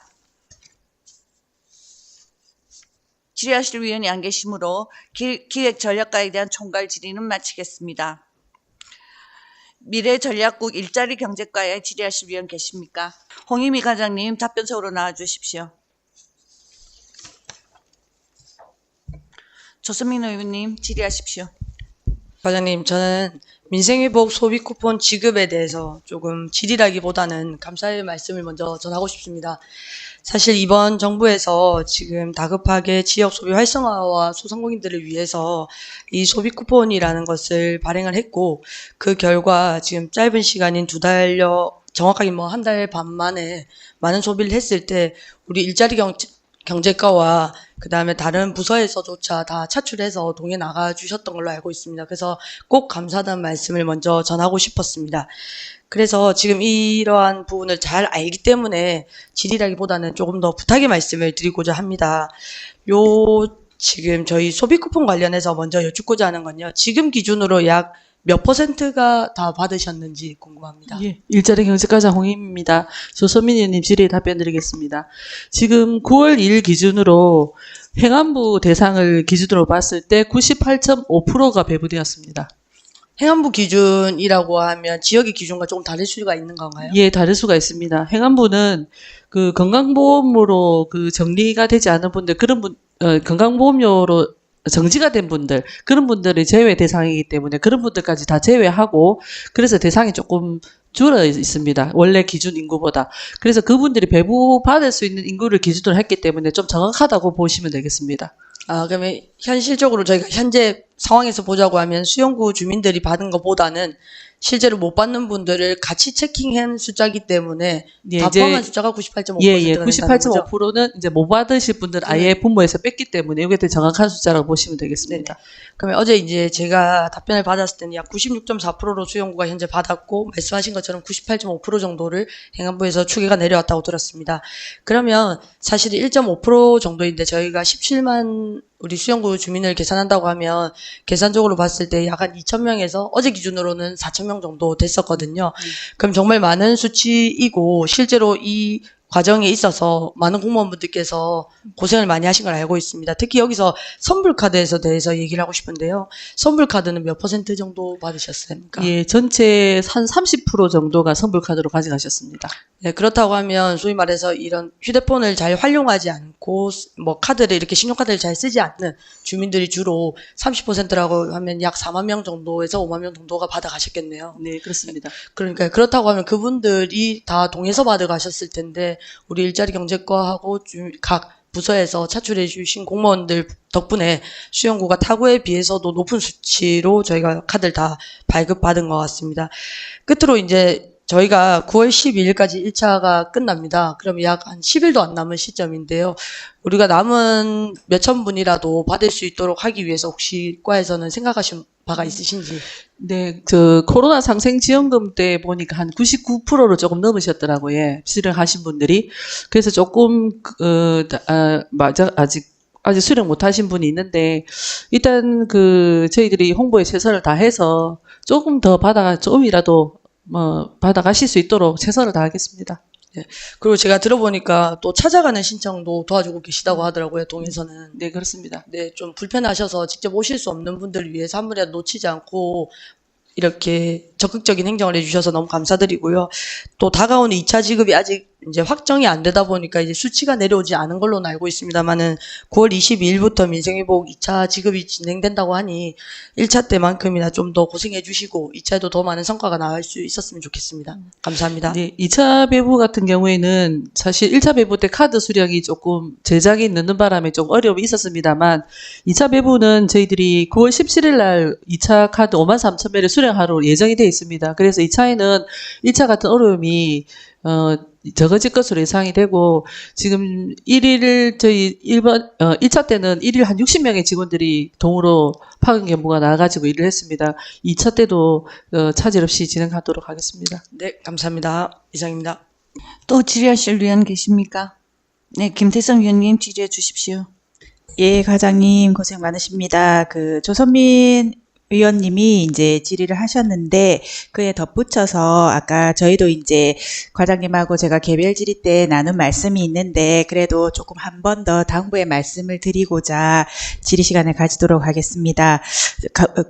질의하실 위원이 안 계시므로 기획전략과에 대한 총괄 질의는 마치겠습니다. 미래전략국 일자리 경제과에 질의하실 위원 계십니까? 홍희미 과장님 답변석으로 나와 주십시오. 조선민 의원님 질의하십시오. 과장님, 저는 민생회복 소비 쿠폰 지급에 대해서 조금 질의라기보다는 감사의 말씀을 먼저 전하고 싶습니다. 사실 이번 정부에서 지금 다급하게 지역 소비 활성화와 소상공인들을 위해서 이 소비 쿠폰이라는 것을 발행을 했고 그 결과 지금 짧은 시간인 2달여 정확하게 한 달 반 만에 많은 소비를 했을 때 우리 일자리 경제과와 그 다음에 다른 부서에서조차 다 차출해서 동해 나가 주셨던 걸로 알고 있습니다. 그래서 꼭 감사하다는 말씀을 먼저 전하고 싶었습니다. 그래서 지금 이러한 부분을 잘 알기 때문에 질의라기보다는 조금 더 부탁의 말씀을 드리고자 합니다. 지금 저희 소비 쿠폰 관련해서 먼저 여쭙고자 하는 건요. 지금 기준으로 약 몇 %가 다 받으셨는지 궁금합니다. 예, 일자리 경제과장 홍임입니다. 조선민 의원님 질의에 답변드리겠습니다. 지금 9월 2일 기준으로 행안부 대상을 기준으로 봤을 때 98.5%가 배부되었습니다. 행안부 기준이라고 하면 지역의 기준과 조금 다를 수가 있는 건가요? 예, 다를 수가 있습니다. 행안부는 그 건강보험으로 그 정리가 되지 않은 분들, 건강보험료로 정지가 된 분들, 그런 분들이 제외 대상이기 때문에 그런 분들까지 다 제외하고 그래서 대상이 조금 줄어 있습니다. 원래 기준 인구보다. 그래서 그분들이 배부받을 수 있는 인구를 기준으로 했기 때문에 좀 정확하다고 보시면 되겠습니다. 그러면 현실적으로 저희가 현재 상황에서 보자고 하면 수용구 주민들이 받은 것보다는 실제로 못 받는 분들을 같이 체킹한 숫자이기 때문에 예, 다 포함한 숫자가 98.5%가 예, 된다는 거죠? 98.5%는 이제 못 받으실 분들 아예 부모에서 뺐기 때문에 이게 더 정확한 숫자라고 보시면 되겠습니다. 네네. 그러면 어제 이제 제가 답변을 받았을 때는 약 96.4%로 수용구가 현재 받았고 말씀하신 것처럼 98.5% 정도를 행안부에서 추계가 내려왔다고 들었습니다. 그러면 사실 1.5% 정도인데 저희가 17만 우리 수용구 주민을 계산한다고 하면 계산적으로 봤을 때 약 한 2,000명에서 어제 기준으로는 4,000명 정도 됐었거든요. 그럼 정말 많은 수치이고 실제로 이 과정에 있어서 많은 공무원분들께서 고생을 많이 하신 걸 알고 있습니다. 특히 여기서 선불카드에 대해서 얘기를 하고 싶은데요. 선불카드는 몇 % 정도 받으셨습니까? 예, 전체 한 30% 정도가 선불카드로 가져가셨습니다. 네, 그렇다고 하면 소위 말해서 이런 휴대폰을 잘 활용하지 않고 카드를 이렇게 신용카드를 잘 쓰지 않는 주민들이 주로 30%라고 하면 약 4만 명 정도에서 5만 명 정도가 받아가셨겠네요. 네, 그렇습니다. 그러니까 그렇다고 하면 그분들이 다 동에서 받아가셨을 텐데 우리 일자리 경제과하고 각 부서에서 차출해 주신 공무원들 덕분에 수용구가 타구에 비해서도 높은 수치로 저희가 카드를 다 발급받은 것 같습니다. 끝으로 이제 저희가 9월 12일까지 1차가 끝납니다. 그럼 약 한 10일도 안 남은 시점인데요. 우리가 남은 몇천 분이라도 받을 수 있도록 하기 위해서 혹시 과에서는 생각하신 바가 있으신지? 네, 코로나 상생지원금 때 보니까 한 99%를 조금 넘으셨더라고요. 예, 수령하신 분들이. 그래서 조금, 맞아, 아직 수령 못 하신 분이 있는데, 일단 저희들이 홍보에 최선을 다해서 조금 더 조금이라도, 받아가실 수 있도록 최선을 다하겠습니다. 그리고 제가 들어보니까 또 찾아가는 신청도 도와주고 계시다고 하더라고요, 동에서는. 네, 그렇습니다. 네, 좀 불편하셔서 직접 오실 수 없는 분들을 위해서 한 분이라도 놓치지 않고 이렇게 적극적인 행정을 해주셔서 너무 감사드리고요. 또 다가오는 2차 지급이 아직 이제 확정이 안 되다 보니까 이제 수치가 내려오지 않은 걸로는 알고 있습니다만은 9월 22일부터 민생회복 2차 지급이 진행된다고 하니 1차 때만큼이나 좀 더 고생해 주시고 2차에도 더 많은 성과가 나올 수 있었으면 좋겠습니다. 감사합니다. 네, 2차 배부 같은 경우에는 사실 1차 배부 때 카드 수령이 조금 제작이 늦는 바람에 좀 어려움이 있었습니다만 2차 배부는 저희들이 9월 17일 날 2차 카드 53,000매를 수령하러 예정이 되어 있습니다. 그래서 2차에는 1차 같은 어려움이 적어질 것으로 예상이 되고, 지금 1차 때는 1일 한 60명의 직원들이 동으로 파견 근무가 나와가지고 일을 했습니다. 2차 때도 차질 없이 진행하도록 하겠습니다. 네, 감사합니다. 이상입니다. 또 질의하실 의원 계십니까? 네, 김태성 위원님 질의해 주십시오. 예, 과장님 고생 많으십니다. 조선민 의원님이 이제 질의를 하셨는데 그에 덧붙여서 아까 저희도 이제 과장님하고 제가 개별 질의 때 나눈 말씀이 있는데 그래도 조금 한 번 더 당부의 말씀을 드리고자 질의 시간을 가지도록 하겠습니다.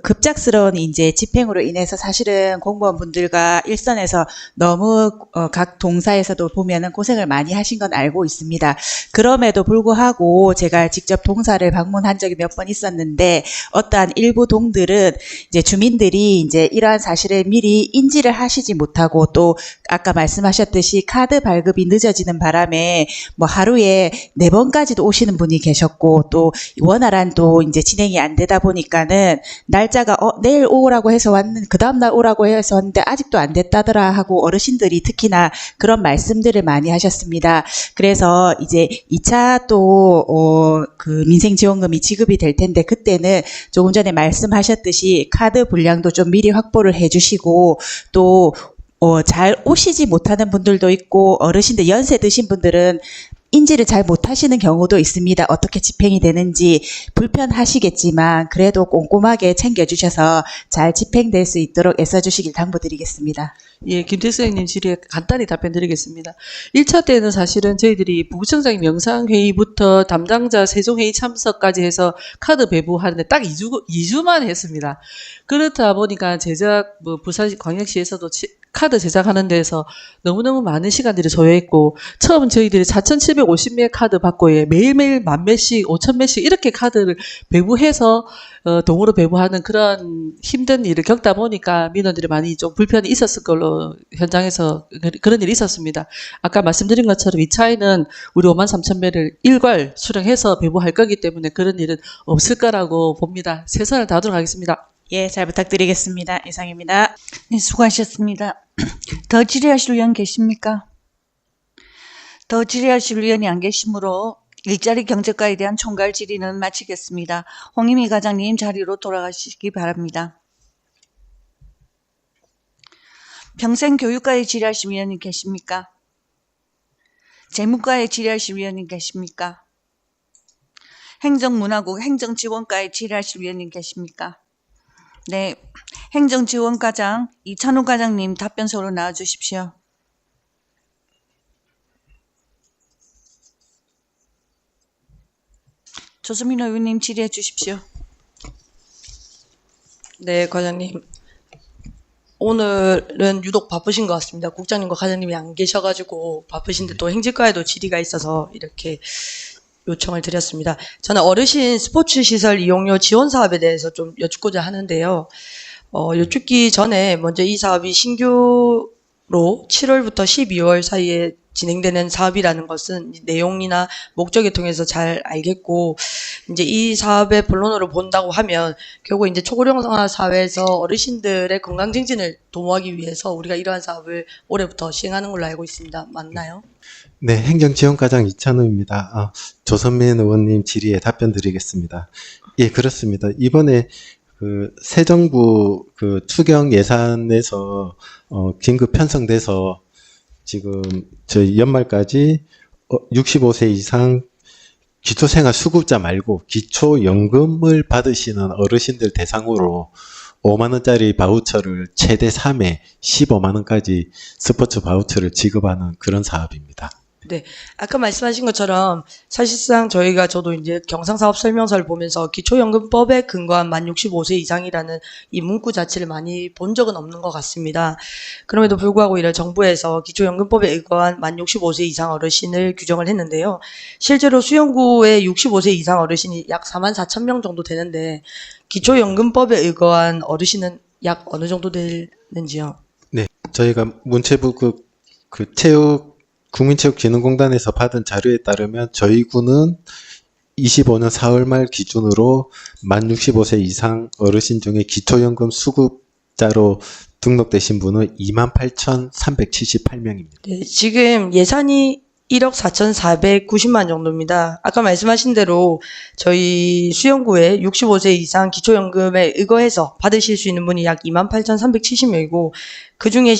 급작스러운 이제 집행으로 인해서 사실은 공무원분들과 일선에서 너무 각 동사에서도 보면은 고생을 많이 하신 건 알고 있습니다. 그럼에도 불구하고 제가 직접 동사를 방문한 적이 몇 번 있었는데 어떠한 일부 동들은 이제 주민들이 이제 이러한 사실을 미리 인지를 하시지 못하고 또 아까 말씀하셨듯이 카드 발급이 늦어지는 바람에 뭐 하루에 4번까지도 오시는 분이 계셨고 또 원활한 또 이제 진행이 안 되다 보니까는 날짜가 내일 오라고 해서 왔는 그 다음 날 오라고 해서 왔는데 아직도 안 됐다더라 하고 어르신들이 특히나 그런 말씀들을 많이 하셨습니다. 그래서 이제 2차 또 민생지원금이 지급이 될 텐데 그때는 조금 전에 말씀하셨듯이 카드 분량도 좀 미리 확보를 해주시고 또 잘 오시지 못하는 분들도 있고 어르신들 연세 드신 분들은 인지를 잘 못하시는 경우도 있습니다. 어떻게 집행이 되는지 불편하시겠지만 그래도 꼼꼼하게 챙겨주셔서 잘 집행될 수 있도록 애써주시길 당부드리겠습니다. 예, 김태수님 질의에 간단히 답변드리겠습니다. 1차 때는 사실은 저희들이 부구청장이 명상회의부터 담당자 세종회의 참석까지 해서 카드 배부하는데 딱 2주만 했습니다. 그렇다 보니까 부산광역시에서도 카드 제작하는 데서 너무너무 많은 시간들이 소요했고 처음 저희들이 4,750매 카드 받고 매일매일 10,000매씩 5,000매씩 이렇게 카드를 배부해서 동으로 배부하는 그런 힘든 일을 겪다 보니까 민원들이 많이 좀 불편이 있었을 걸로 현장에서 그런 일이 있었습니다. 아까 말씀드린 것처럼 2차에는 우리 53,000매를 일괄 수령해서 배부할 거기 때문에 그런 일은 없을 거라고 봅니다. 최선을 다하도록 하겠습니다. 예, 잘 부탁드리겠습니다. 이상입니다. 네, 수고하셨습니다. 더 질의하실 의원 계십니까? 더 질의하실 의원이 안 계시므로 일자리 경제과에 대한 총괄 질의는 마치겠습니다. 홍임희 과장님 자리로 돌아가시기 바랍니다. 평생교육과에 질의하실 의원이 계십니까? 재무과에 질의하실 의원이 계십니까? 행정문화국 행정지원과에 질의하실 의원이 계십니까? 네, 행정지원과장 이찬호 과장님 답변서로 나와주십시오. 조수민 의원님 질의해 주십시오. 네, 과장님. 오늘은 유독 바쁘신 것 같습니다. 국장님과 과장님이 안 계셔가지고 바쁘신데 또 행정과에도 질의가 있어서 이렇게 요청을 드렸습니다. 저는 어르신 스포츠 시설 이용료 지원 사업에 대해서 좀 여쭙고자 하는데요. 여쭙기 전에 먼저 이 사업이 신규로 7월부터 12월 사이에 진행되는 사업이라는 것은 내용이나 목적을 통해서 잘 알겠고, 이제 이 사업의 본론으로 본다고 하면 결국 이제 초고령화 사회에서 어르신들의 건강 증진을 도모하기 위해서 우리가 이러한 사업을 올해부터 시행하는 걸로 알고 있습니다. 맞나요? 네, 행정지원과장 이찬우입니다. 조선민 의원님 질의에 답변 드리겠습니다. 예, 그렇습니다. 이번에 새 정부 추경 예산에서 긴급 편성돼서 지금 저희 연말까지 65세 이상 기초생활 수급자 말고 기초연금을 받으시는 어르신들 대상으로 5만 원짜리 바우처를 최대 3회 15만 원까지 스포츠 바우처를 지급하는 그런 사업입니다. 네. 아까 말씀하신 것처럼 사실상 저도 이제 경상사업 설명서를 보면서 기초연금법에 근거한 만 65세 이상이라는 이 문구 자체를 많이 본 적은 없는 것 같습니다. 그럼에도 불구하고 이래 정부에서 기초연금법에 의거한 만 65세 이상 어르신을 규정을 했는데요. 실제로 수영구에 65세 이상 어르신이 약 4만 4천 명 정도 되는데 기초연금법에 의거한 어르신은 약 어느 정도 되는지요? 네. 저희가 문체부 국민체육진흥공단에서 받은 자료에 따르면 저희 구는 25년 4월 말 기준으로 만 65세 이상 어르신 중에 기초연금 수급자로 등록되신 분은 28,378명입니다. 네, 지금 예산이 1억 4,490만 정도입니다. 아까 말씀하신 대로 저희 수영구에 65세 이상 기초연금에 의거해서 받으실 수 있는 분이 약 28,370명이고 그중에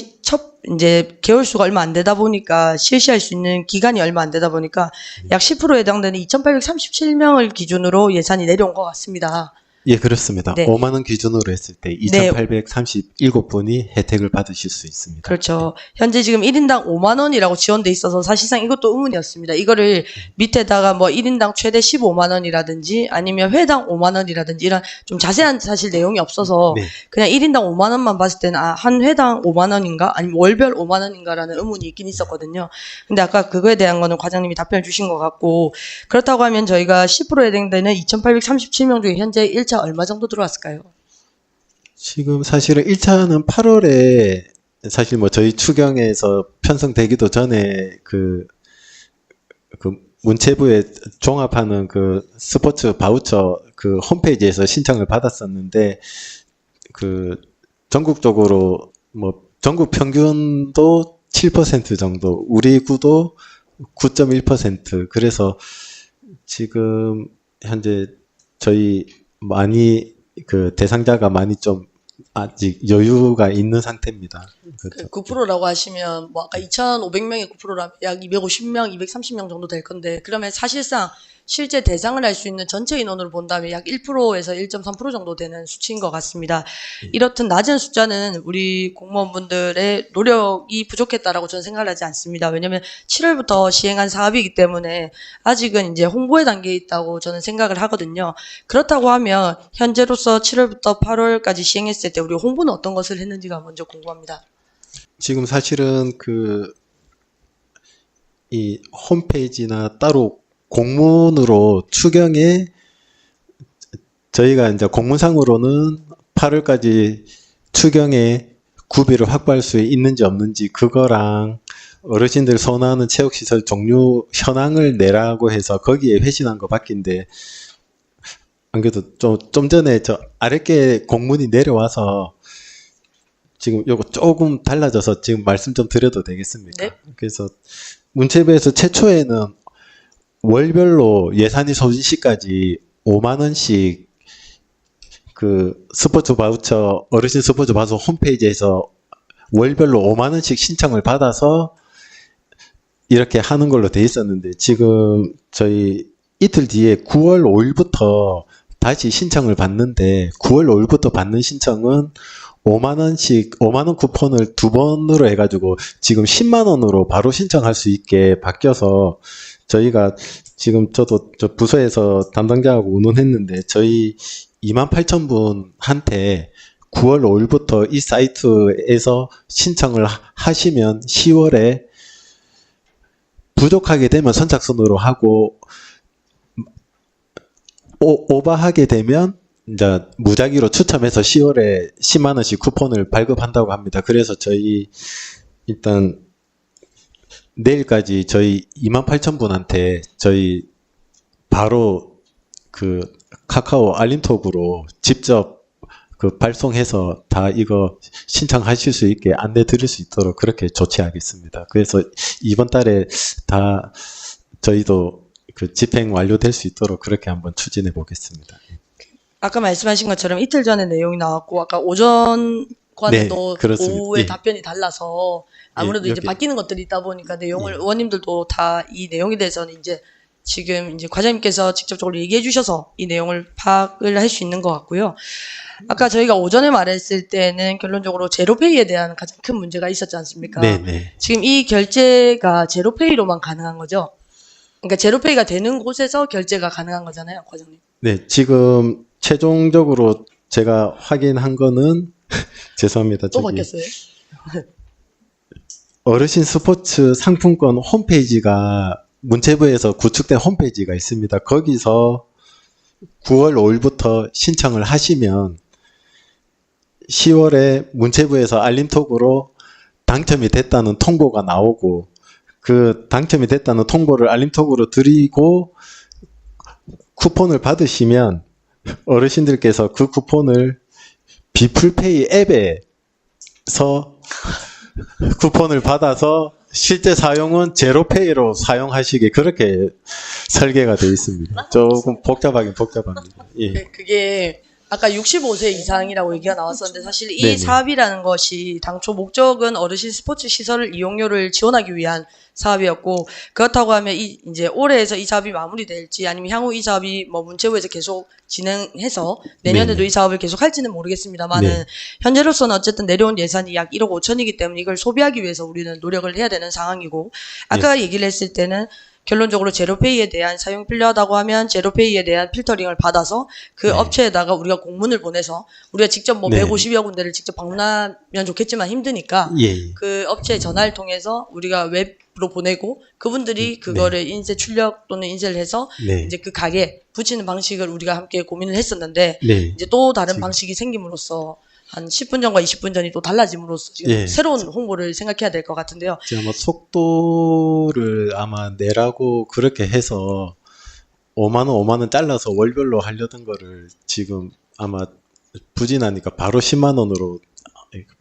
이제 개월수가 얼마 안 되다 보니까 실시할 수 있는 기간이 얼마 안 되다 보니까 약 10%에 해당되는 2,837명을 기준으로 예산이 내려온 것 같습니다. 예, 그렇습니다. 네. 5만 원 기준으로 했을 때 2,837분이 혜택을 받으실 수 있습니다. 그렇죠. 현재 지금 1인당 5만 원이라고 지원돼 있어서 사실상 이것도 의문이었습니다. 이거를 밑에다가 뭐 1인당 최대 15만 원이라든지 아니면 회당 5만 원이라든지 이런 좀 자세한 사실 내용이 없어서 네. 그냥 1인당 5만 원만 봤을 때는 한 회당 5만 원인가 아니면 월별 5만 원인가라는 의문이 있긴 있었거든요. 근데 아까 그거에 대한 거는 과장님이 답변을 주신 것 같고 그렇다고 하면 저희가 10%에 해당되는 2,837명 중에 현재 1차 얼마 정도 들어왔을까요? 지금 사실은 1차는 8월에 사실 뭐 저희 추경에서 편성되기도 전에 그 문체부에 종합하는 그 스포츠 바우처 그 홈페이지에서 신청을 받았었는데 전국적으로 뭐 전국 평균도 7% 정도, 우리 구도 9.1%. 그래서 지금 현재 저희 많이 대상자가 많이 좀 아직 여유가 있는 상태입니다. 그렇죠. 9%라고 하시면 뭐 아까 2,500명의 9%라면 약 250명, 230명 정도 될 건데 그러면 사실상 실제 대상을 할 수 있는 전체 인원으로 본다면 약 1%에서 1.3% 정도 되는 수치인 것 같습니다. 이렇듯 낮은 숫자는 우리 공무원분들의 노력이 부족했다라고 저는 생각을 하지 않습니다. 왜냐하면 7월부터 시행한 사업이기 때문에 아직은 이제 홍보의 단계에 있다고 저는 생각을 하거든요. 그렇다고 하면 현재로서 7월부터 8월까지 시행했을 때 우리 홍보는 어떤 것을 했는지가 먼저 궁금합니다. 지금 사실은 이 홈페이지나 따로 공문으로 추경에 저희가 이제 공문상으로는 8월까지 추경에 구비를 확보할 수 있는지 없는지 그거랑 어르신들 선호하는 체육시설 종류 현황을 내라고 해서 거기에 회신한 거 밖인데 안 그래도 좀 전에 저 아랫게 공문이 내려와서 지금 요거 조금 달라져서 지금 말씀 좀 드려도 되겠습니까? 네. 그래서 문체부에서 최초에는 월별로 예산이 소진 시까지 5만 원씩 스포츠 바우처 어르신 스포츠 바우처 홈페이지에서 월별로 5만 원씩 신청을 받아서 이렇게 하는 걸로 돼 있었는데 지금 저희 이틀 뒤에 9월 5일부터 다시 신청을 받는데 9월 5일부터 받는 신청은 5만 원 쿠폰을 2번으로 해가지고 지금 10만 원으로 바로 신청할 수 있게 바뀌어서 저희가 지금 저도 저 부서에서 담당자하고 의논했는데 저희 28,000분한테 9월 5일부터 이 사이트에서 신청을 하시면 10월에 부족하게 되면 선착순으로 하고 오버하게 되면 이제 무작위로 추첨해서 10월에 10만 원씩 쿠폰을 발급한다고 합니다. 그래서 저희 일단 내일까지 저희 28,000분한테 저희 바로 그 카카오 알림톡으로 직접 그 발송해서 다 이거 신청하실 수 있게 안내 드릴 수 있도록 그렇게 조치하겠습니다. 그래서 이번 달에 다 저희도 그 집행 완료될 수 있도록 그렇게 한번 추진해 보겠습니다. 아까 말씀하신 것처럼 이틀 전에 내용이 나왔고 아까 오전과는 또 그렇습니다. 오후에 예. 답변이 달라서 아무래도 이제 여기- 바뀌는 것들이 있다 보니까 내용을 의원님들도 다 이 내용에 대해서는 이제 지금 이제 과장님께서 직접적으로 얘기해 주셔서 이 내용을 파악을 할 수 있는 것 같고요. 아까 저희가 오전에 말했을 때는 결론적으로 제로페이에 대한 가장 큰 문제가 있었지 않습니까? 네네. 지금 이 결제가 제로페이로만 가능한 거죠? 그러니까 제로페이가 되는 곳에서 결제가 가능한 거잖아요, 과장님. 네, 지금 최종적으로 제가 확인한 거는 죄송합니다. 또 저기 바뀌었어요? 어르신 스포츠 상품권 홈페이지가 문체부에서 구축된 홈페이지가 있습니다. 거기서 9월 5일부터 신청을 하시면 10월에 문체부에서 알림톡으로 당첨이 됐다는 통보가 나오고 그 당첨이 됐다는 통보를 알림톡으로 드리고 쿠폰을 받으시면 어르신들께서 그 쿠폰을 비풀페이 앱에서 쿠폰을 받아서 실제 사용은 제로페이로 사용하시게 그렇게 설계가 되어 있습니다. 조금 복잡하긴 복잡합니다. 예. 그게 아까 65세 이상이라고 얘기가 나왔었는데 사실 이 네네. 사업이라는 것이 당초 목적은 어르신 스포츠 시설 이용료를 지원하기 위한 사업이었고 그렇다고 하면 이제 올해에서 이 사업이 마무리될지 아니면 향후 이 사업이 뭐 문체부에서 계속 진행해서 내년에도 네네. 이 사업을 계속 할지는 모르겠습니다만은 네. 현재로서는 어쨌든 내려온 예산이 약 1억 5천이기 때문에 이걸 소비하기 위해서 우리는 노력을 해야 되는 상황이고 아까 얘기를 했을 때는 결론적으로 제로페이에 대한 사용 필요하다고 하면 제로페이에 대한 필터링을 받아서 그 네. 업체에다가 우리가 공문을 보내서 우리가 직접 뭐 네. 150여 군데를 직접 방문하면 좋겠지만 힘드니까 예. 그 업체 전화를 통해서 우리가 웹으로 보내고 그분들이 그거를 인쇄 출력 또는 인쇄를 해서 네. 이제 그 가게에 붙이는 방식을 우리가 함께 고민을 했었는데 네. 이제 또 다른 지금. 방식이 생김으로써 한 10분 전과 20분 전이 또 달라짐으로써 지금 예. 새로운 홍보를 생각해야 될 것 같은데요. 제가 뭐 속도를 아마 내라고 그렇게 해서 5만 원 잘라서 월별로 하려던 거를 지금 아마 부진하니까 바로 10만 원으로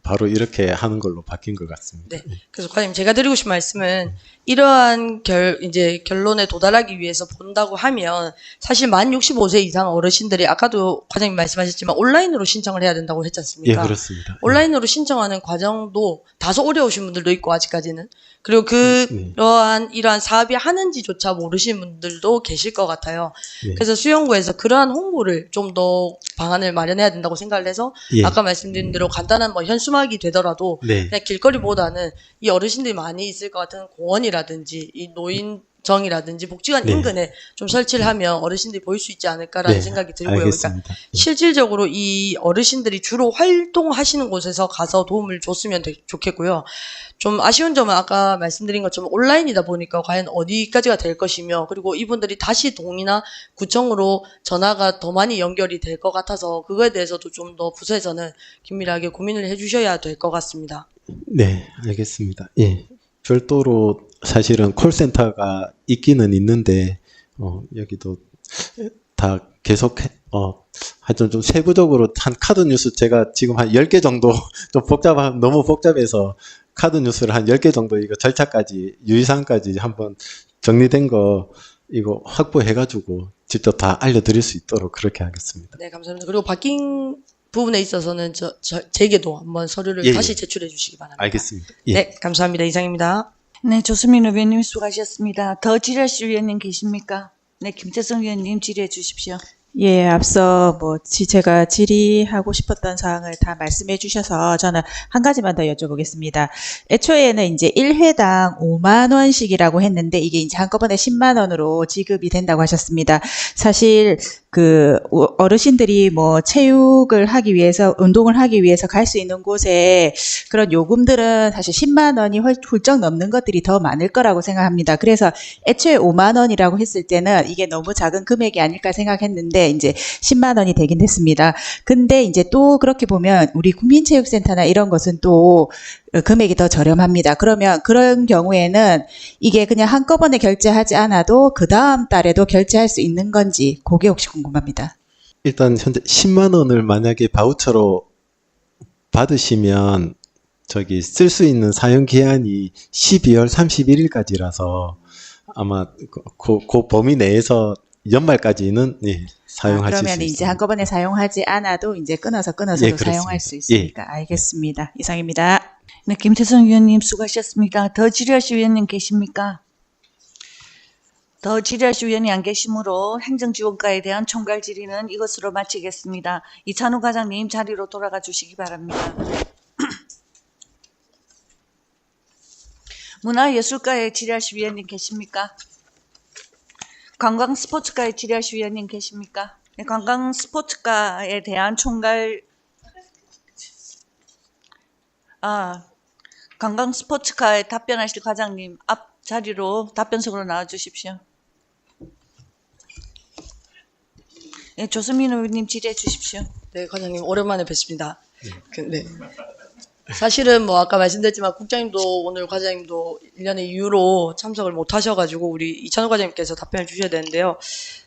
바로 이렇게 하는 걸로 바뀐 것 같습니다. 네. 그래서 과장님 제가 드리고 싶은 말씀은 이러한 이제 결론에 도달하기 위해서 본다고 하면 사실 만 65세 이상 어르신들이 아까도 과장님 말씀하셨지만 온라인으로 신청을 해야 된다고 했지 예, 않습니까? 그렇습니다. 온라인으로 신청하는 과정도 다소 어려우신 분들도 있고 아직까지는 그리고 이러한 사업이 하는지조차 모르시는 분들도 계실 것 같아요. 네. 그래서 수영구에서 그러한 홍보를 좀 더 방안을 마련해야 된다고 생각을 해서 예. 아까 말씀드린 대로 간단한 뭐 현수막이 되더라도 네. 그냥 길거리보다는 이 어르신들이 많이 있을 것 같은 공원이라든지 이 노인정이라든지 복지관 네. 인근에 좀 설치를 하면 어르신들이 보일 수 있지 않을까라는 네, 생각이 들고요. 그러니까 알겠습니다. 실질적으로 이 어르신들이 주로 활동하시는 곳에서 가서 도움을 줬으면 좋겠고요. 좀 아쉬운 점은 아까 말씀드린 것처럼 온라인이다 보니까 과연 어디까지가 될 것이며 그리고 이분들이 다시 동이나 구청으로 전화가 더 많이 연결이 될 것 같아서 그거에 대해서도 좀 더 부서에서는 긴밀하게 고민을 해주셔야 될 것 같습니다. 네, 알겠습니다. 예. 별도로 사실은 콜센터가 있기는 있는데, 여기도 다 계속, 하여튼 좀 세부적으로 한 카드 뉴스 제가 지금 한 10개 정도 좀 너무 복잡해서 카드 뉴스를 한 10개 정도 이거 절차까지, 유의사항까지 한번 정리된 거 이거 확보해가지고 직접 다 알려드릴 수 있도록 그렇게 하겠습니다. 네, 감사합니다. 그리고 바뀐 부분에 있어서는 제게도 한번 서류를 예, 다시 예. 제출해 주시기 바랍니다. 알겠습니다. 예. 네, 감사합니다. 이상입니다. 네, 조수민 의원님 수고하셨습니다. 더 질의하실 의원님 계십니까? 네, 김태성 의원님 질의해 주십시오. 예, 앞서 제가 질의하고 싶었던 사항을 다 말씀해 주셔서 저는 한 가지만 더 여쭤보겠습니다. 애초에는 이제 1회당 5만 원씩이라고 했는데 이게 이제 한꺼번에 10만 원으로 지급이 된다고 하셨습니다. 사실 어르신들이 체육을 하기 위해서, 운동을 하기 위해서 갈 수 있는 곳에 그런 요금들은 사실 10만 원이 훌쩍 넘는 것들이 더 많을 거라고 생각합니다. 그래서 애초에 5만 원이라고 했을 때는 이게 너무 작은 금액이 아닐까 생각했는데 했는데 이제 10만 원이 되긴 했습니다. 근데 이제 또 그렇게 보면 우리 국민체육센터나 이런 것은 또 금액이 더 저렴합니다. 그러면 그런 경우에는 이게 그냥 한꺼번에 결제하지 않아도 그 다음 달에도 결제할 수 있는 건지 그게 혹시 궁금합니다. 일단 현재 10만 원을 만약에 바우처로 받으시면 저기 쓸 수 있는 사용 기한이 12월 31일까지라서 아마 그 범위 내에서 연말까지는 예, 사용하실 수 그러면 있습니다. 이제 한꺼번에 사용하지 않아도 이제 끊어서도 예, 그렇습니다. 사용할 수 있으니까 알겠습니다. 이상입니다. 네, 김태성 위원님 수고하셨습니다. 더 질의하실 위원님 계십니까? 더 질의하실 위원이 안 계시므로 행정지원과에 대한 총괄 질의는 이것으로 마치겠습니다. 이찬우 과장님 자리로 돌아가 주시기 바랍니다. 문화예술과에 질의하실 위원님 계십니까? 관광스포츠과에 질의하실 위원님 계십니까? 네, 관광스포츠과에 대한 총괄 관광스포츠과에 답변하실 과장님 앞 자리로 답변석으로 나와 주십시오. 네, 조수민 의원님 질의해 주십시오. 네, 과장님 오랜만에 뵙습니다. 네. 사실은 뭐 아까 말씀드렸지만 국장님도 오늘 과장님도 1년의 이유로 참석을 못 하셔가지고 우리 이찬호 과장님께서 답변을 주셔야 되는데요.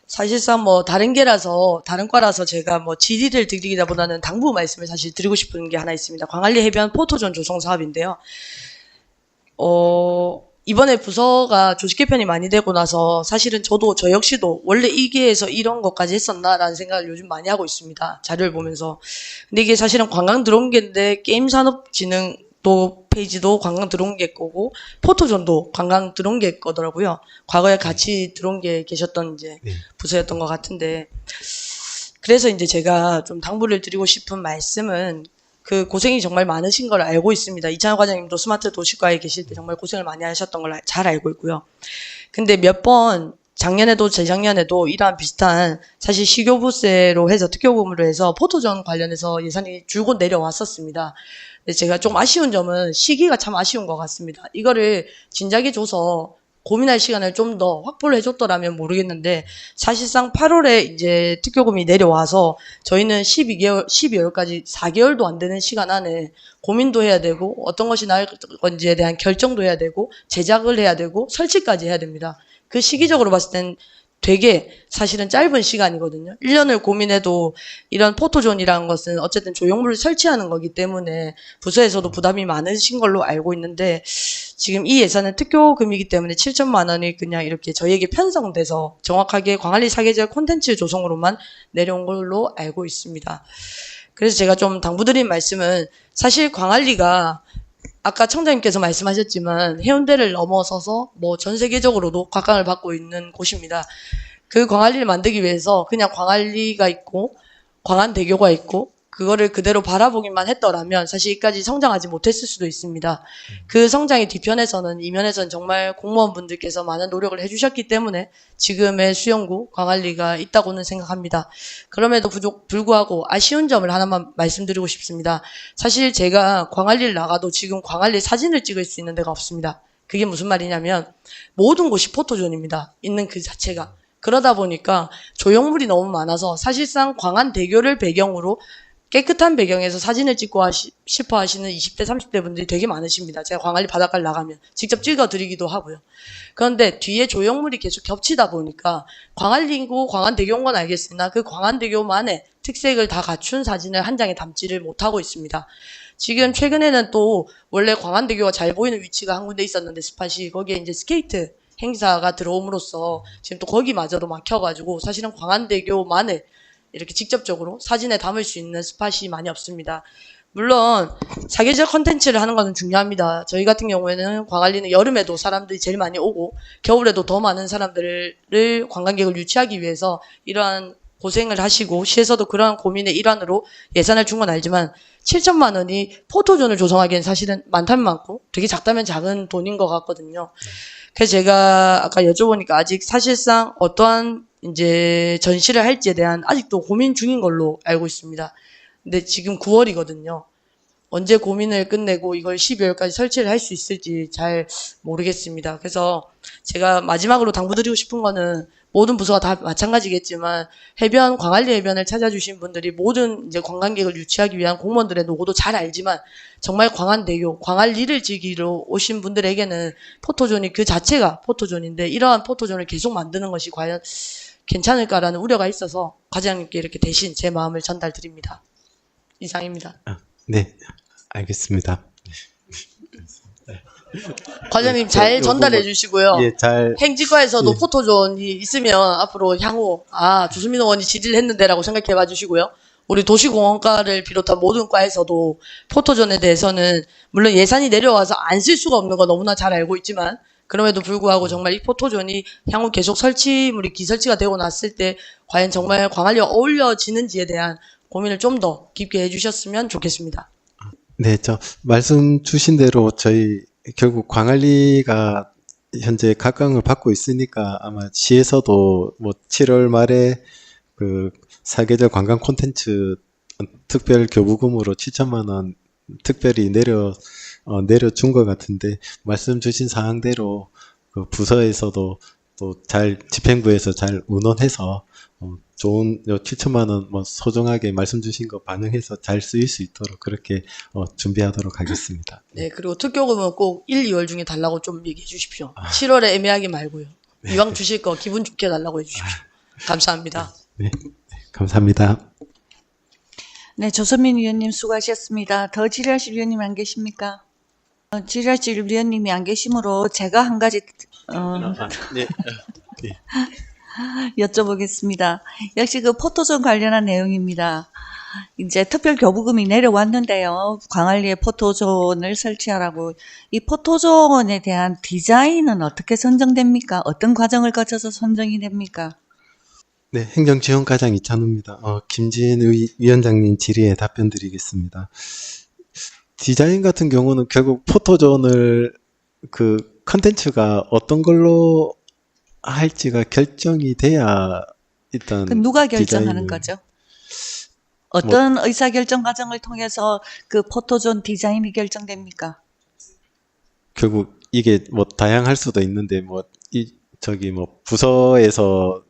사실상 뭐 다른 과라서 제가 뭐 질의를 드리기보다는 당부 말씀을 사실 드리고 싶은 게 하나 있습니다. 광안리 해변 포토존 조성 사업인데요. 이번에 부서가 조직 개편이 많이 되고 나서 사실은 저 역시도 원래 이 기회에서 이런 것까지 했었나라는 생각을 요즘 많이 하고 있습니다. 자료를 보면서. 근데 이게 사실은 관광 들어온 게인데 게임산업진흥도 페이지도 관광 들어온 게 거고 포토존도 관광 들어온 게 거더라고요. 과거에 같이 들어온 게 계셨던 이제 부서였던 것 같은데 그래서 이제 제가 좀 당부를 드리고 싶은 말씀은 그 고생이 정말 많으신 걸 알고 있습니다. 이찬호 과장님도 스마트 도시과에 계실 때 정말 고생을 많이 하셨던 걸 잘 알고 있고요. 근데 몇 번 작년에도 재작년에도 이러한 비슷한 사실 시교부세로 해서 특교금으로 해서 포토존 관련해서 예산이 줄곧 내려왔었습니다. 근데 제가 좀 아쉬운 점은 시기가 참 아쉬운 것 같습니다. 이거를 진작에 줘서 고민할 시간을 좀 더 확보를 해줬더라면 모르겠는데 사실상 8월에 이제 특교금이 내려와서 저희는 12월까지 4개월도 안 되는 시간 안에 고민도 해야 되고 어떤 것이 나을 건지에 대한 결정도 해야 되고 제작을 해야 되고 설치까지 해야 됩니다. 그 시기적으로 봤을 땐 되게 사실은 짧은 시간이거든요. 1년을 고민해도 이런 포토존이라는 것은 어쨌든 조형물을 설치하는 거기 때문에 부서에서도 부담이 많으신 걸로 알고 있는데 지금 이 예산은 특교금이기 때문에 7천만 원이 그냥 이렇게 저희에게 편성돼서 정확하게 광안리 사계절 콘텐츠 조성으로만 내려온 걸로 알고 있습니다. 그래서 제가 좀 당부드린 말씀은 사실 광안리가 아까 청장님께서 말씀하셨지만 해운대를 넘어서서 뭐 전 세계적으로도 각광을 받고 있는 곳입니다. 그 광안리를 만들기 위해서 그냥 광안리가 있고 광안대교가 있고 그거를 그대로 바라보기만 했더라면 사실 여기까지 성장하지 못했을 수도 있습니다. 그 성장의 뒤편에서는 이면에서는 정말 공무원분들께서 많은 노력을 해주셨기 때문에 지금의 수영구 광안리가 있다고는 생각합니다. 그럼에도 불구하고 아쉬운 점을 하나만 말씀드리고 싶습니다. 사실 제가 광안리를 나가도 지금 광안리 사진을 찍을 수 있는 데가 없습니다. 그게 무슨 말이냐면 모든 곳이 포토존입니다. 있는 그 자체가. 그러다 보니까 조형물이 너무 많아서 사실상 광안대교를 배경으로 깨끗한 배경에서 사진을 찍고 싶어 하시는 20대, 30대 분들이 되게 많으십니다. 제가 광안리 바닷가를 나가면 직접 찍어드리기도 하고요. 그런데 뒤에 조형물이 계속 겹치다 보니까 광안리고 광안대교인 건 알겠으나 그 광안대교만의 특색을 다 갖춘 사진을 한 장에 담지를 못하고 있습니다. 지금 최근에는 또 원래 광안대교가 잘 보이는 위치가 한 군데 있었는데 스팟이 거기에 이제 스케이트 행사가 들어옴으로써 지금 또 거기마저도 막혀가지고 사실은 광안대교만을 이렇게 직접적으로 사진에 담을 수 있는 스팟이 많이 없습니다. 물론 사계절 컨텐츠를 하는 것은 중요합니다. 저희 같은 경우에는 광안리는 여름에도 사람들이 제일 많이 오고 겨울에도 더 많은 사람들을 관광객을 유치하기 위해서 이러한 고생을 하시고 시에서도 그러한 고민의 일환으로 예산을 준 건 알지만 7천만 원이 포토존을 조성하기엔 사실은 많다면 많고 되게 작다면 작은 돈인 것 같거든요. 그래서 제가 아까 여쭤보니까 아직 사실상 어떠한 이제 전시를 할지에 대한 아직도 고민 중인 걸로 알고 있습니다. 근데 지금 9월이거든요. 언제 고민을 끝내고 이걸 12월까지 설치를 할 수 있을지 잘 모르겠습니다. 그래서 제가 마지막으로 당부드리고 싶은 거는 모든 부서가 다 마찬가지겠지만 해변, 광안리 해변을 찾아주신 분들이 모든 이제 관광객을 유치하기 위한 공무원들의 노고도 잘 알지만 정말 광안대교, 광안리를 즐기러 오신 분들에게는 포토존이 그 자체가 포토존인데 이러한 포토존을 계속 만드는 것이 과연 괜찮을까라는 우려가 있어서 과장님께 이렇게 대신 제 마음을 전달드립니다. 이상입니다. 네, 알겠습니다. 과장님 잘 전달해 주시고요. 예, 잘. 행지과에서도 예. 포토존이 있으면 앞으로 향후 조수민 의원이 질의를 했는데라고 생각해 봐 주시고요. 우리 도시공원과를 비롯한 모든 과에서도 포토존에 대해서는 물론 예산이 내려와서 안 쓸 수가 없는 거 너무나 잘 알고 있지만 그럼에도 불구하고 정말 이 포토존이 향후 계속 설치물이 기설치가 되고 났을 때 과연 정말 광안리와 어울려지는지에 대한 고민을 좀 더 깊게 해주셨으면 좋겠습니다. 네, 말씀 주신 대로 저희 결국 광안리가 현재 각광을 받고 있으니까 아마 시에서도 뭐 7월 말에 그 사계절 관광 콘텐츠 특별 교부금으로 7천만 원 특별히 내려준 것 같은데 말씀 주신 사항대로 그 부서에서도 또 잘 집행부에서 잘 의논해서 좋은 7천만 원 뭐 소중하게 말씀 주신 거 반영해서 잘 쓰일 수 있도록 그렇게 준비하도록 하겠습니다. 네, 그리고 특교금은 꼭 1, 2월 중에 달라고 좀 얘기해 주십시오. 7월에 애매하게 말고요. 이왕 주실 거 기분 좋게 달라고 해 주십시오. 감사합니다. 네, 감사합니다. 네, 조선민 위원님 수고하셨습니다. 더 질의하실 위원님 안 계십니까? 질의하실 위원님이 안 계시므로 제가 한 가지 네. 여쭤보겠습니다. 역시 그 포토존 관련한 내용입니다. 이제 특별 교부금이 내려왔는데요. 광안리에 포토존을 설치하라고. 이 포토존에 대한 디자인은 어떻게 선정됩니까? 어떤 과정을 거쳐서 선정이 됩니까? 네, 행정지원과장 이찬우입니다. 김진 위원장님 질의에 답변 드리겠습니다. 디자인 같은 경우는 결국 포토존을 그 컨텐츠가 어떤 걸로 할지가 결정이 돼야 일단 누가 결정하는 디자인을- 거죠? 어떤 의사결정 과정을 통해서 그 포토존 디자인이 결정됩니까? 결국 이게 뭐 다양할 수도 있는데 부서에서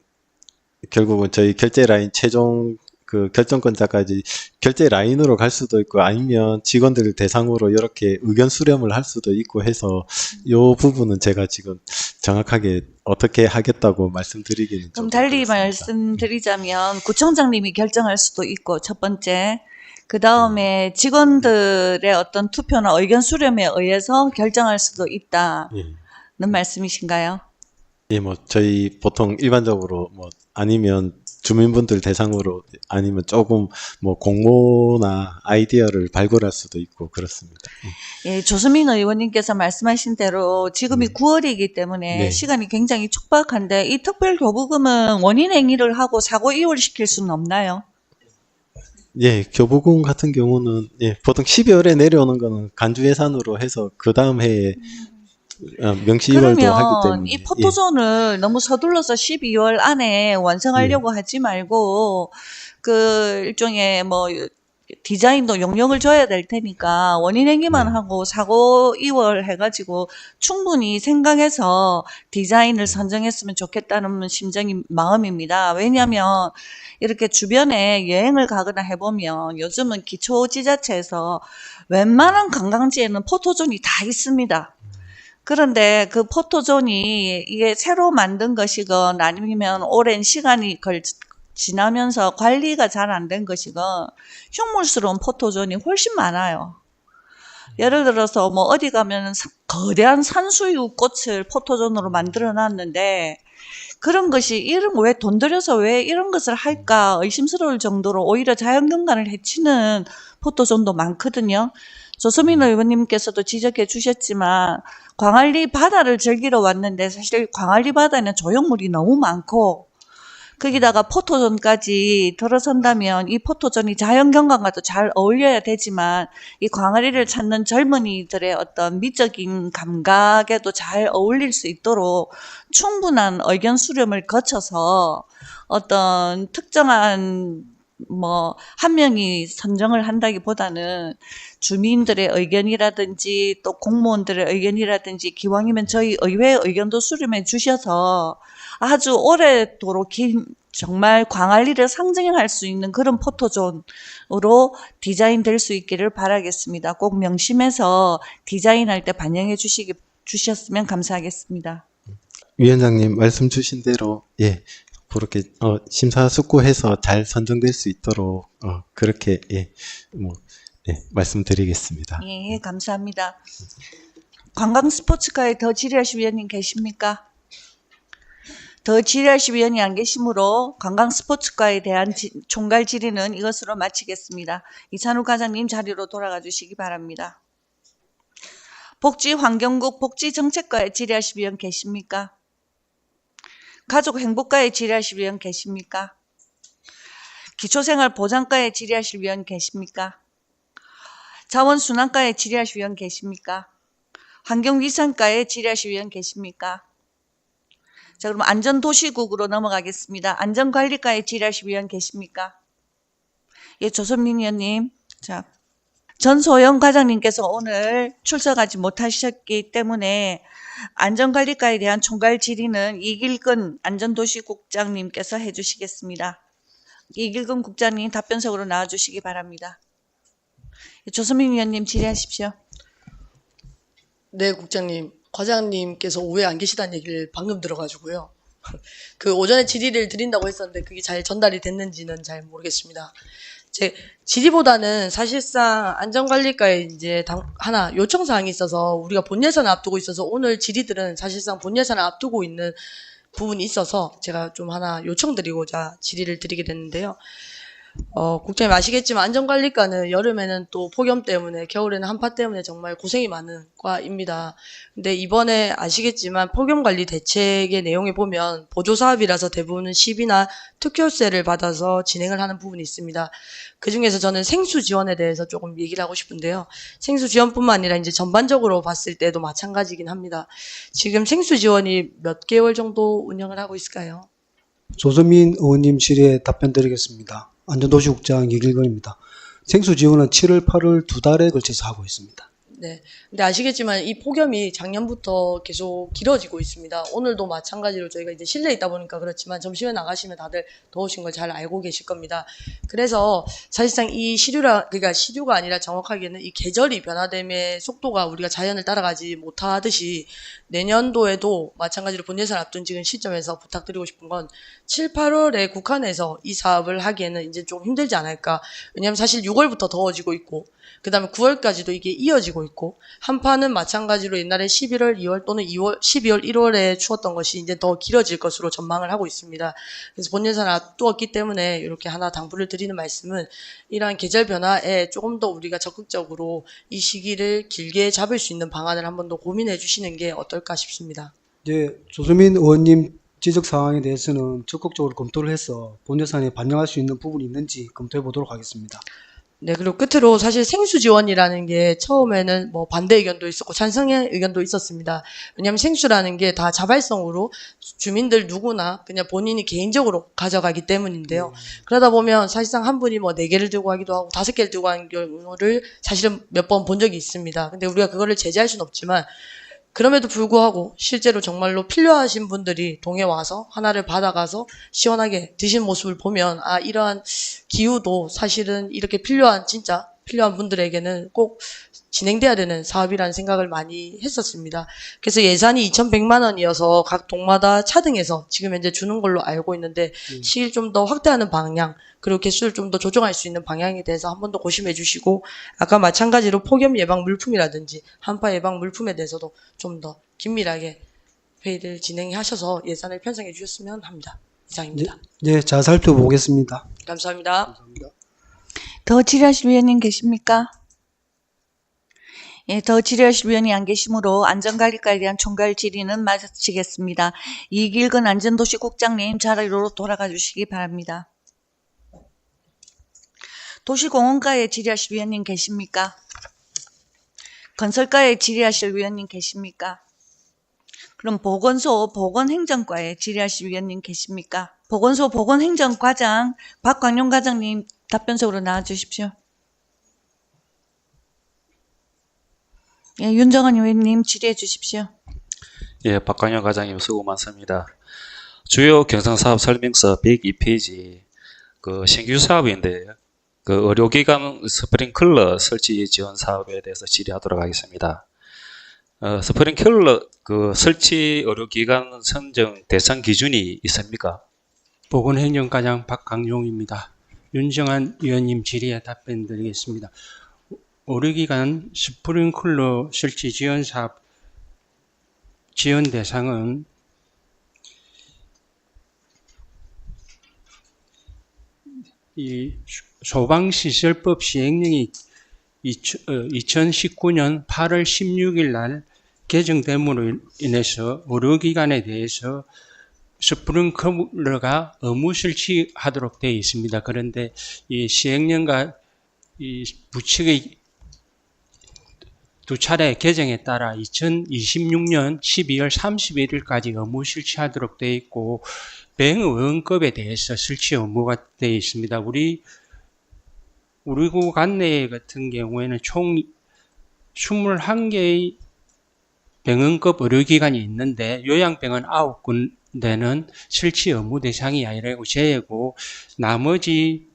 결국은 저희 결제 라인 최종 그 결정권자까지 결제 라인으로 갈 수도 있고 아니면 직원들 대상으로 이렇게 의견 수렴을 할 수도 있고 해서 이 부분은 제가 지금 정확하게 어떻게 하겠다고 말씀드리기는 그럼 좀 달리 그렇습니다. 말씀드리자면 구청장님이 결정할 수도 있고 첫 번째, 그 다음에 직원들의 어떤 투표나 의견 수렴에 의해서 결정할 수도 있다는 예. 말씀이신가요? 예, 저희 보통 일반적으로 아니면 주민분들 대상으로 아니면 조금 공모나 아이디어를 발굴할 수도 있고 그렇습니다. 예, 조수민 의원님께서 말씀하신 대로 지금이 9월이기 때문에 네. 시간이 굉장히 촉박한데 이 특별 교부금은 원인 행위를 하고 사고 이월시킬 수는 없나요? 예, 교부금 같은 경우는 보통 12월에 내려오는 거는 간주 예산으로 해서 그 다음 해에 명시 2월도 하기 그러면 때문에 이 포토존을 너무 서둘러서 12월 안에 완성하려고 하지 말고 그 일종의 디자인도 용역을 줘야 될 테니까 원인 행위만 하고 사고 이월 해가지고 충분히 생각해서 디자인을 선정했으면 좋겠다는 마음입니다. 왜냐하면 이렇게 주변에 여행을 가거나 해보면 요즘은 기초지자체에서 웬만한 관광지에는 포토존이 다 있습니다. 그런데 그 포토존이 이게 새로 만든 것이건 아니면 오랜 시간이 지나면서 관리가 잘 안 된 것이건 흉물스러운 포토존이 훨씬 많아요. 예를 들어서 어디 가면 거대한 산수유 꽃을 포토존으로 만들어 놨는데 그런 것이 왜 돈 들여서 왜 이런 것을 할까 의심스러울 정도로 오히려 자연경관을 해치는 포토존도 많거든요. 조수민 의원님께서도 지적해 주셨지만 광안리 바다를 즐기러 왔는데 사실 광안리 바다는 조형물이 너무 많고 거기다가 포토존까지 들어선다면 이 포토존이 자연경관과도 잘 어울려야 되지만 이 광안리를 찾는 젊은이들의 어떤 미적인 감각에도 잘 어울릴 수 있도록 충분한 의견 수렴을 거쳐서 어떤 특정한 뭐 한 명이 선정을 한다기보다는 주민들의 의견이라든지 또 공무원들의 의견이라든지 기왕이면 저희 의회 의견도 수렴해 주셔서 아주 오래도록 긴 정말 광안리를 상징할 수 있는 그런 포토존으로 디자인될 수 있기를 바라겠습니다. 꼭 명심해서 디자인할 때 반영해 주셨으면 감사하겠습니다. 위원장님 말씀 주신 대로 예 그렇게 심사숙고해서 잘 선정될 수 있도록 그렇게 말씀드리겠습니다. 예, 감사합니다. 관광스포츠과에 더 지리하시 위원님 계십니까? 더 지리하시 위원이 안 계시므로 관광스포츠과에 대한 총괄 질의는 이것으로 마치겠습니다. 이찬우 과장님 자리로 돌아가 주시기 바랍니다. 복지환경국 복지정책과에 질의하실 위원 계십니까? 가족행복과에 질의하실 위원 계십니까? 기초생활보장과에 질의하실 위원 계십니까? 자원순환과에 질의하실 위원 계십니까? 환경위산과에 질의하실 위원 계십니까? 자, 그럼 안전도시국으로 넘어가겠습니다. 안전관리과에 질의하실 위원 계십니까? 예, 조선민 의원님. 자, 전소영 과장님께서 오늘 출석하지 못하셨기 때문에 안전관리과에 대한 총괄 질의는 이길근 안전도시국장님께서 해주시겠습니다. 이길근 국장님 답변석으로 나와주시기 바랍니다. 조선민 의원님 질의하십시오. 네, 국장님. 과장님께서 오후에 안 계시다는 얘기를 방금 들어가지고요. 그 오전에 질의를 드린다고 했었는데 그게 잘 전달이 됐는지는 잘 모르겠습니다. 제 질의보다는 사실상 안전관리과에 이제 하나 요청 사항이 있어서 우리가 본 예산을 앞두고 있어서 오늘 질의들은 사실상 본 예산을 앞두고 있는 부분이 있어서 제가 좀 하나 요청드리고자 질의를 드리게 됐는데요. 국장님 아시겠지만 안전관리과는 여름에는 또 폭염 때문에 겨울에는 한파 때문에 정말 고생이 많은 과입니다. 근데 이번에 아시겠지만 폭염관리 대책의 내용에 보면 보조사업이라서 대부분은 시비나 특효세를 받아서 진행을 하는 부분이 있습니다. 그중에서 저는 생수 지원에 대해서 조금 얘기를 하고 싶은데요. 생수 지원뿐만 아니라 이제 전반적으로 봤을 때도 마찬가지긴 합니다. 지금 생수 지원이 몇 개월 정도 운영을 하고 있을까요? 조선민 의원님 질의에 답변 드리겠습니다. 안전도시국장 이길근입니다. 생수 지원은 7월, 8월 2달에 걸쳐서 하고 있습니다. 네. 근데 아시겠지만 이 폭염이 작년부터 계속 길어지고 있습니다. 오늘도 마찬가지로 저희가 이제 실내에 있다 보니까 그렇지만 점심에 나가시면 다들 더우신 걸 잘 알고 계실 겁니다. 그래서 사실상 이 그러니까 시류가 아니라 정확하게는 이 계절이 변화됨의 속도가 우리가 자연을 따라가지 못하듯이 내년도에도 마찬가지로 본 예산 앞둔 지금 시점에서 부탁드리고 싶은 건 7, 8월에 국한에서 이 사업을 하기에는 이제 좀 힘들지 않을까. 왜냐하면 사실 6월부터 더워지고 있고 그 다음에 9월까지도 이게 이어지고 있고 한파는 마찬가지로 옛날에 11월, 2월 또는 12월, 1월에 추웠던 것이 이제 더 길어질 것으로 전망을 하고 있습니다. 그래서 본 예산을 앞두었기 때문에 이렇게 하나 당부를 드리는 말씀은 이러한 계절 변화에 조금 더 우리가 적극적으로 이 시기를 길게 잡을 수 있는 방안을 한번 더 고민해 주시는 게 어떨까 싶습니다. 네, 조선민 의원님 지적 사항에 대해서는 적극적으로 검토를 해서 본 예산에 반영할 수 있는 부분이 있는지 검토해 보도록 하겠습니다. 네, 그리고 끝으로 사실 생수 지원이라는 게 처음에는 뭐 반대 의견도 있었고 찬성의 의견도 있었습니다. 왜냐하면 생수라는 게 다 자발성으로 주민들 누구나 그냥 본인이 개인적으로 가져가기 때문인데요. 그러다 보면 사실상 한 분이 뭐 4개를 들고 가기도 하고 5개를 들고 가는 경우를 사실은 몇 번 본 적이 있습니다. 근데 우리가 그거를 제재할 수는 없지만 그럼에도 불구하고 실제로 정말로 필요하신 분들이 동해 와서 하나를 받아가서 시원하게 드신 모습을 보면 아 이러한 기후도 사실은 이렇게 진짜 필요한 분들에게는 꼭 진행돼야 되는 사업이라는 생각을 많이 했었습니다. 그래서 예산이 2,100만 원이어서 각 동마다 차등해서 지금 현재 주는 걸로 알고 있는데 시기를 좀 더 확대하는 방향 그리고 개수를 좀 더 조정할 수 있는 방향에 대해서 한 번 더 고심해 주시고 아까 마찬가지로 폭염 예방 물품이라든지 한파 예방 물품에 대해서도 좀 더 긴밀하게 회의를 진행하셔서 예산을 편성해 주셨으면 합니다. 이상입니다. 네, 잘 살펴보겠습니다. 감사합니다. 더 질의하실 위원님 계십니까? 예, 더 질의하실 위원이 안 계시므로 안전관리과에 대한 총괄 질의는 마치겠습니다. 이길근 안전도시국장님 자리로 돌아가 주시기 바랍니다. 도시공원과에 질의하실 위원님 계십니까? 건설과에 질의하실 위원님 계십니까? 그럼 보건소 보건행정과에 질의하실 위원님 계십니까? 보건소 보건행정과장 박광용 과장님 답변석으로 나와주십시오. 예, 윤정환 의원님 질의해 주십시오. 예, 박광영 과장님 수고 많습니다. 주요 경상사업 설명서 102페이지 그 신규 사업인데 그 의료기관 스프링클러 설치 지원 사업에 대해서 질의하도록 하겠습니다. 스프링클러 그 설치 의료기관 선정 대상 기준이 있습니까? 보건행정과장 박강용입니다. 윤정환 의원님 질의에 답변 드리겠습니다. 의료기관 스프링클러 설치 지원 사업 지원 대상은 이 소방시설법 시행령이 2019년 8월 16일 날 개정됨으로 인해서 의료기관에 대해서 스프링클러가 의무 설치하도록 되어 있습니다. 그런데 이 시행령과 이 부칙의 두 차례 개정에 따라 2026년 12월 31일까지 의무 설치하도록 되어 있고 병의원급에 대해서 설치 의무가 되어 있습니다. 우리 구 관내 같은 경우에는 총 21개의 병원급 의료기관이 있는데 요양병원 9군데는 설치 의무 대상이 아니라고 제외고 나머지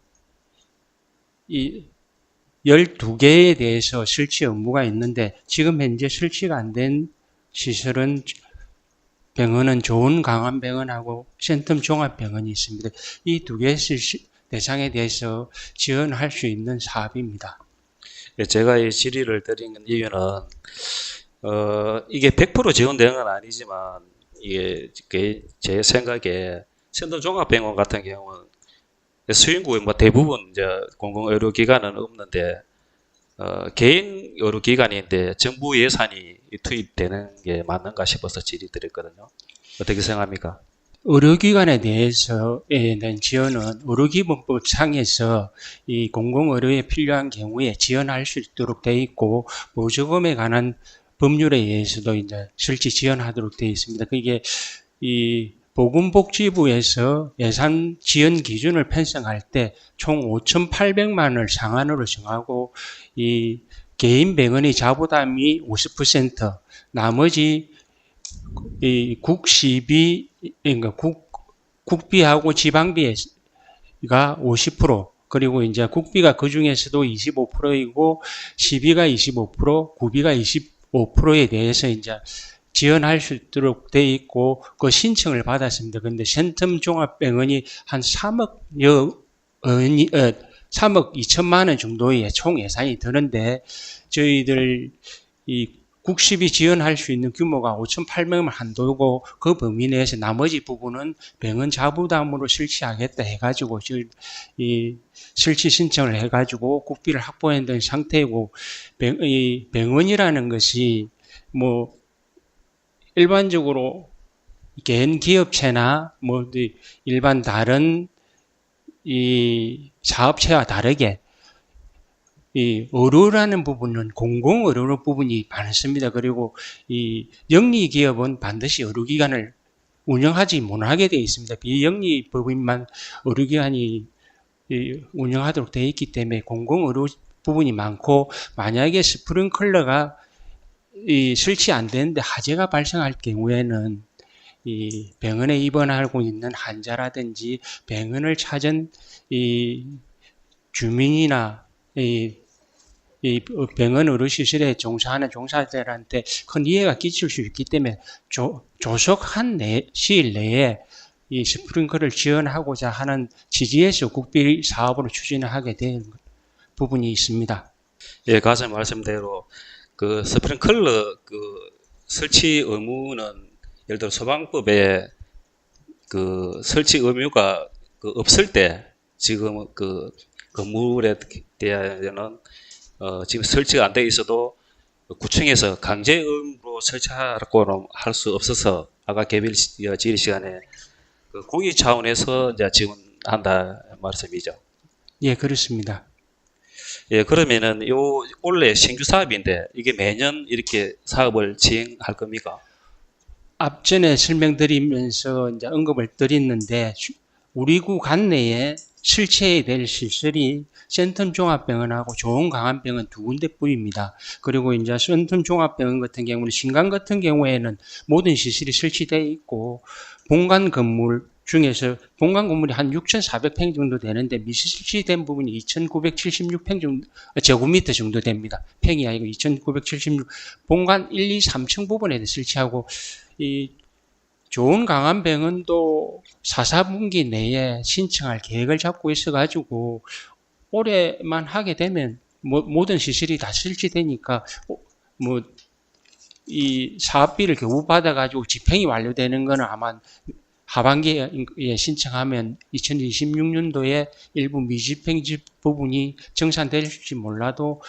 이 12개에 대해서 설치 의무가 있는데 지금 현재 설치가 안 된 시설은 병원은 좋은 강원병원하고 센텀 종합병원이 있습니다. 이 두 개의 대상에 대해서 지원할 수 있는 사업입니다. 예, 제가 이 질의를 드린 이유는 이게 100% 지원되는 건 아니지만 이게 제 생각에 센텀 종합병원 같은 경우는 수인구에 뭐 대부분 이제 공공의료기관은 없는데 개인 의료기관인데 정부 예산이 투입되는 게 맞는가 싶어서 질의드렸거든요. 어떻게 생각합니까? 의료기관에 대해서는 지원은 의료기본법 상에서 이 공공의료에 필요한 경우에 지원할 수 있도록 되어 있고 보조금에 관한 법률에 의해서도 이제 설치 지원하도록 되어 있습니다. 그게 이 보건복지부에서 예산 지원 기준을 편성할 때 총 5,800만 원을 상한으로 정하고 이 개인 병원의 자부담이 50%, 나머지 이 국시비, 그러니까 국비하고 지방비가 50%, 그리고 이제 국비가 그 중에서도 25%이고 시비가 25%, 구비가 25%에 대해서 이제 지원할 수 있도록 돼 있고 그 신청을 받았습니다. 그런데 센텀 종합병원이 한 3억 2천만 원 정도의 총 예산이 드는데 저희들 이 국시비 지원할 수 있는 규모가 5,800만 원 한도고 그 범위 내에서 나머지 부분은 병원 자부담으로 설치하겠다 해가지고 이 설치 신청을 해가지고 국비를 확보했던 상태이고 이 병원이라는 것이 뭐 일반적으로 개인 기업체나 뭐 일반 다른 이 사업체와 다르게 이 의료라는 부분은 공공의료 부분이 많습니다. 그리고 이 영리기업은 반드시 의료기관을 운영하지 못하게 되어 있습니다. 비영리법인만 의료기관이 운영하도록 되어 있기 때문에 공공의료 부분이 많고 만약에 스프링클러가 설치 안 되는데 화재가 발생할 경우에는 이 병원에 입원하고 있는 환자라든지 병원을 찾은 이 주민이나 이 병원 의료시설에 종사하는 종사자들한테 큰 이해가 끼칠 수 있기 때문에 조속한 시일 내에 이 스프링클러를 지원하고자 하는 취지에서 국비 사업으로 추진을 하게 된 부분이 있습니다. 예, 가장 말씀대로 그 스프링클러 그 설치 의무는 예를 들어 소방법에 그 설치 의무가 그 없을 때 지금 그 건물에 대하여는 지금 설치가 안 돼 있어도 구청에서 강제 의무로 설치하라고는 할 수 없어서 아까 개별 질의 시간에 그 공익 차원에서 이제 지원한다 말씀이죠. 예, 그렇습니다. 예, 그러면은 요 원래 신규 사업인데 이게 매년 이렇게 사업을 진행할 겁니까? 앞전에 설명드리면서 이제 언급을 드렸는데 우리 구 관내에 실체해야 될 시설이 센텀 종합병원하고 조원강암병원 두 군데뿐입니다. 그리고 이제 센텀 종합병원 같은 경우는 신강 같은 경우에는 모든 시설이 설치되어 있고 본관 건물 중에서 본관 건물이 한 6,400평 정도 되는데 미설치된 부분이 2,976평 정도, 제곱미터 정도 됩니다. 평이 아니고 2,976. 본관 1, 2, 3층 부분에 설치하고 이 좋은 강암병원도 4, 4분기 내에 신청할 계획을 잡고 있어가지고 올해만 하게 되면 모든 시설이 다 설치되니까 이 사업비를 겨우 받아가지고 집행이 완료되는 거는 아마 하반기에 신청하면 2026년도에 일부 미집행집 부분이 정산될지 몰라도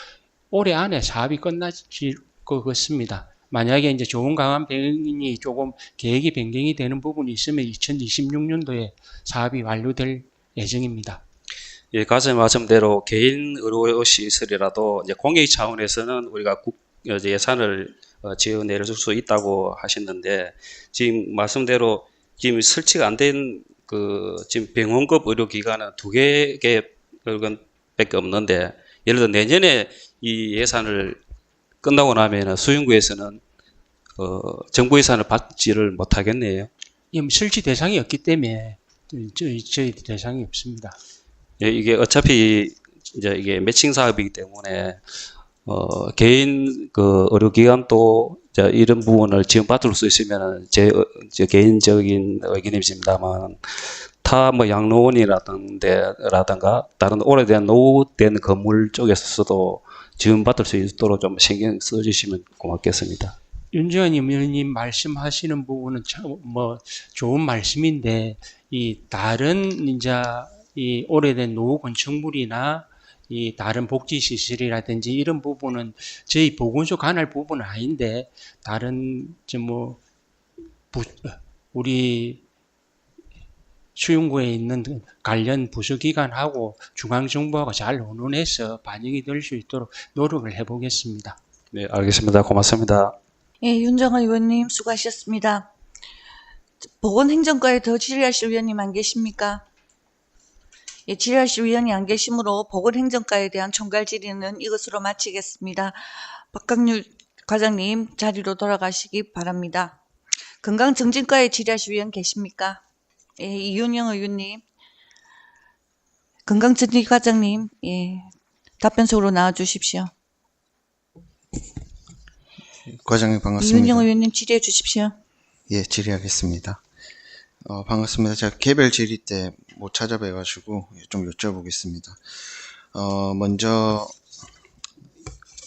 올해 안에 사업이 끝나질 것 같습니다. 만약에 이제 좋은 강암병원이 조금 계획이 변경이 되는 부분이 있으면 2026년도에 사업이 완료될 예정입니다. 예, 가장 말씀대로 개인 의료시설이라도 이제 공익 차원에서는 우리가 예산을 지원해 줄 수 있다고 하셨는데 지금 말씀대로 지금 설치가 안 된 지금 병원급 의료기관은 2개밖에 없는데 예를 들어 내년에 이 예산을 끝나고 나면 수영구에서는 정부 예산을 받지를 못하겠네요. 설치 대상이 없기 때문에 저희 대상이 없습니다. 예, 이게 어차피 이제 이게 매칭 사업이기 때문에 개인 의료기관도 이런 부분을 지원받을 수 있으면 제 개인적인 의견입니다만 타 양로원이라든가 다른 오래된 노후된 건물 쪽에서도 지원받을 수 있도록 좀 신경 써주시면 고맙겠습니다. 윤정환 의원님 말씀하시는 부분은 참 좋은 말씀인데 이 다른 이제 이 오래된 노후 건축물이나 이 다른 복지시설이라든지 이런 부분은 저희 보건소 관할 부분은 아닌데 다른 우리 수용구에 있는 관련 부서기관하고 중앙정부하고 잘 의논해서 반영이 될 수 있도록 노력을 해보겠습니다. 네, 알겠습니다. 고맙습니다. 예, 윤정환 의원님 수고하셨습니다. 보건행정과에 더 질의하실 의원님 안 계십니까? 예, 질의하실 의원이 안 계시므로 보건행정과에 대한 총괄 질의는 이것으로 마치겠습니다. 박강률 과장님 자리로 돌아가시기 바랍니다. 건강증진과에 질의하실 의원 계십니까? 예, 이윤영 의원님, 건강증진 과장님, 예, 답변석으로 나와주십시오. 과장님 반갑습니다. 이윤영 의원님 질의해 주십시오. 예, 질의하겠습니다. 반갑습니다. 제가 개별 질의 때 못 찾아뵈가지고 좀 여쭤보겠습니다. 먼저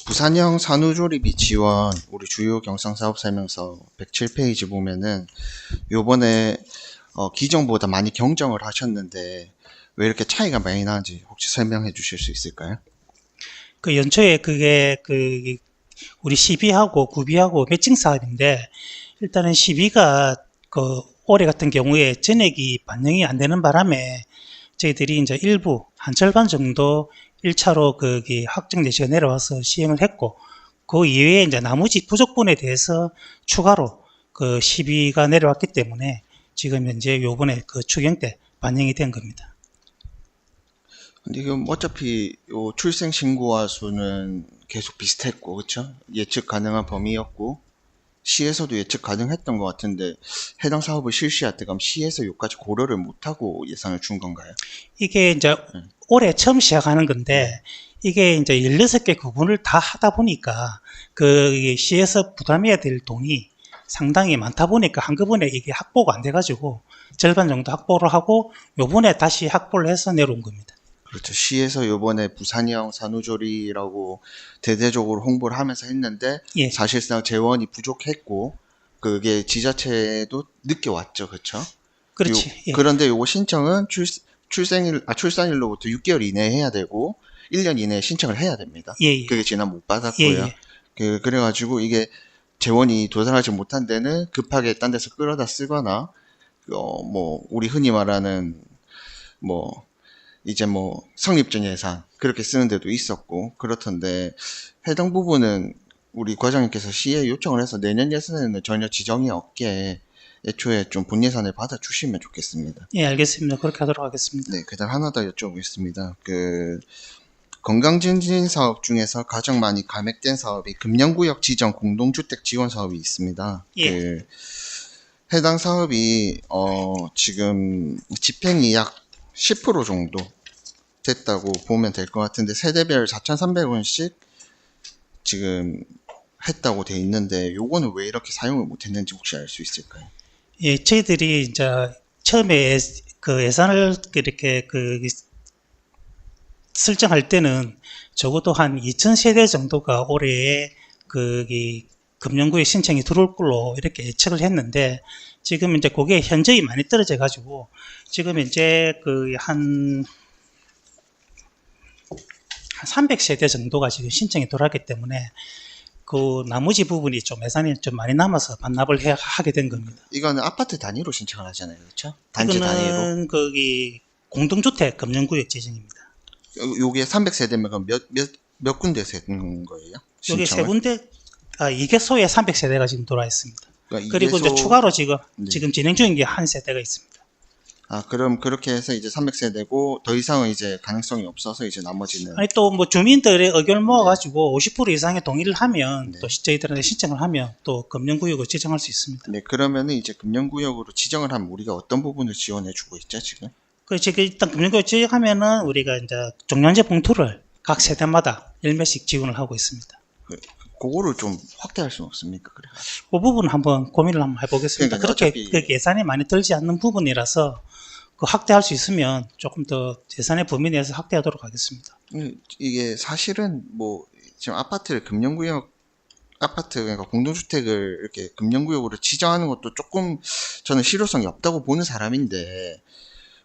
부산형 산후조리비 지원 우리 주요 경상사업 설명서 107페이지 보면은 요번에 기존보다 많이 경정을 하셨는데 왜 이렇게 차이가 많이 나는지 혹시 설명해 주실 수 있을까요? 연초에 그게 우리 12하고 9비하고 매칭 사업인데 일단은 12가 올해 같은 경우에 전액이 반영이 안 되는 바람에 저희들이 이제 일부 한 절반 정도 1차로 확정 예시가 내려와서 시행을 했고 그 이외에 이제 나머지 부족분에 대해서 추가로 12가 내려왔기 때문에 지금 현재 요번에 추경 때 반영이 된 겁니다. 근데 이건 어차피 요 출생 신고화 수는 계속 비슷했고, 그렇죠? 예측 가능한 범위였고 시에서도 예측 가능했던 것 같은데 해당 사업을 실시할 때 그럼 시에서 요까지 고려를 못하고 예산을 준 건가요? 이게 이제 올해 처음 시작하는 건데 이게 이제 16개 구분을 다 하다 보니까 시에서 부담해야 될 돈이 상당히 많다 보니까 한꺼번에 이게 확보가 안 돼가지고 절반 정도 확보를 하고 요번에 다시 확보를 해서 내려온 겁니다. 그렇죠. 시에서 요번에 부산형 산후조리라고 대대적으로 홍보를 하면서 했는데 예. 사실상 재원이 부족했고 그게 지자체도 늦게 왔죠. 그렇죠? 그렇지. 예. 그런데 요거 신청은 출산일로부터 6개월 이내에 해야 되고 1년 이내에 신청을 해야 됩니다. 예. 그게 지난 못 받았고요. 예. 그래가지고 이게 재원이 도달하지 못한 데는 급하게 딴 데서 끌어다 쓰거나 우리 흔히 말하는 성립적 예산 그렇게 쓰는 데도 있었고 그렇던데 해당 부분은 우리 과장님께서 시에 요청을 해서 내년 예산에는 전혀 지정이 없게 애초에 좀 본예산을 받아주시면 좋겠습니다. 예, 알겠습니다. 그렇게 하도록 하겠습니다. 네, 그다음 하나 더 여쭤보겠습니다. 그 건강증진 사업 중에서 가장 많이 감액된 사업이 금연구역 지정 공동주택 지원 사업이 있습니다. 예. 그 해당 사업이 지금 집행이 약 10% 정도 됐다고 보면 될 것 같은데 세대별 4,300원씩 지금 했다고 돼 있는데 요거는 왜 이렇게 사용을 못했는지 혹시 알 수 있을까요? 예, 저희들이 이제 처음에 그 예산을 이렇게 설정할 때는 적어도 한 2,000세대 정도가 올해에 이 금연구에 신청이 들어올 걸로 이렇게 예측을 했는데 지금 이제 그게 현저히 많이 떨어져 가지고 지금 이제 한 300세대 정도가 지금 신청이 들어왔기 때문에 그 나머지 부분이 좀 예산이 좀 많이 남아서 반납을 하게 된 겁니다. 이거는 아파트 단위로 신청을 하잖아요, 그렇죠? 단지 단위로. 이거는 거기 공동주택 금연구역 지정입니다. 요게 300세대면 그럼 몇 군데서 했는 거예요? 여기 세 신청을? 군데, 이개소에 300세대가 지금 들어와 있습니다. 그러니까 그리고 이제 이개소- 추가로 지금 네. 진행 중인 게 한 세대가 있습니다. 아, 그럼 그렇게 해서 이제 300세대고 더 이상은 이제 가능성이 없어서 이제 나머지는 아니 또 뭐 주민들의 의견을 모아가지고 50% 이상의 동의를 하면 또 저희들한테 신청을 하면 또 금연구역을 지정할 수 있습니다. 네, 그러면은 이제 금연구역으로 지정을 하면 우리가 어떤 부분을 지원해주고 있죠, 지금? 지금 일단 금연구역 지정하면은 우리가 이제 종량제 봉투를 각 세대마다 1매씩 지원을 하고 있습니다. 그거를 좀 확대할 수는 없습니까? 그래. 그 부분은 한번 고민을 한번 해보겠습니다. 그러니까요, 그렇게 어차피- 예산이 많이 들지 않는 부분이라서 확대할 수 있으면 조금 더 예산의 범위 내에서 확대하도록 하겠습니다. 이게 사실은 뭐 지금 아파트를 금연구역 아파트 그러니까 공동주택을 이렇게 금연구역으로 지정하는 것도 조금 저는 실효성이 없다고 보는 사람인데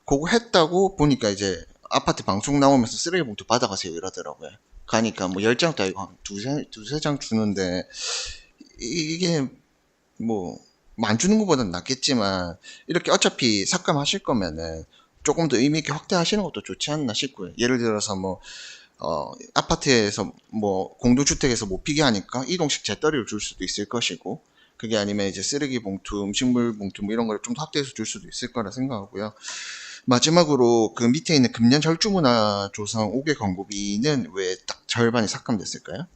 그거 했다고 보니까 이제 아파트 방송 나오면서 쓰레기 봉투 받아가세요 이러더라고요. 가니까 뭐 10장도 아니고 한 두세 장 주는데 이게 뭐 안 주는 것보다는 낫겠지만 이렇게 어차피 삭감하실 거면은 조금 더 의미 있게 확대하시는 것도 좋지 않나 싶고요. 예를 들어서 뭐 아파트에서 뭐 공동주택에서 못 피게 하니까 이동식 재떨이를 줄 수도 있을 것이고 그게 아니면 이제 쓰레기 봉투, 음식물 봉투 뭐 이런 걸 좀 더 확대해서 줄 수도 있을 거라 생각하고요. 마지막으로 그 밑에 있는 금년 절주문화 조성 5개 광고비는 왜 딱 절반이 삭감됐을까요?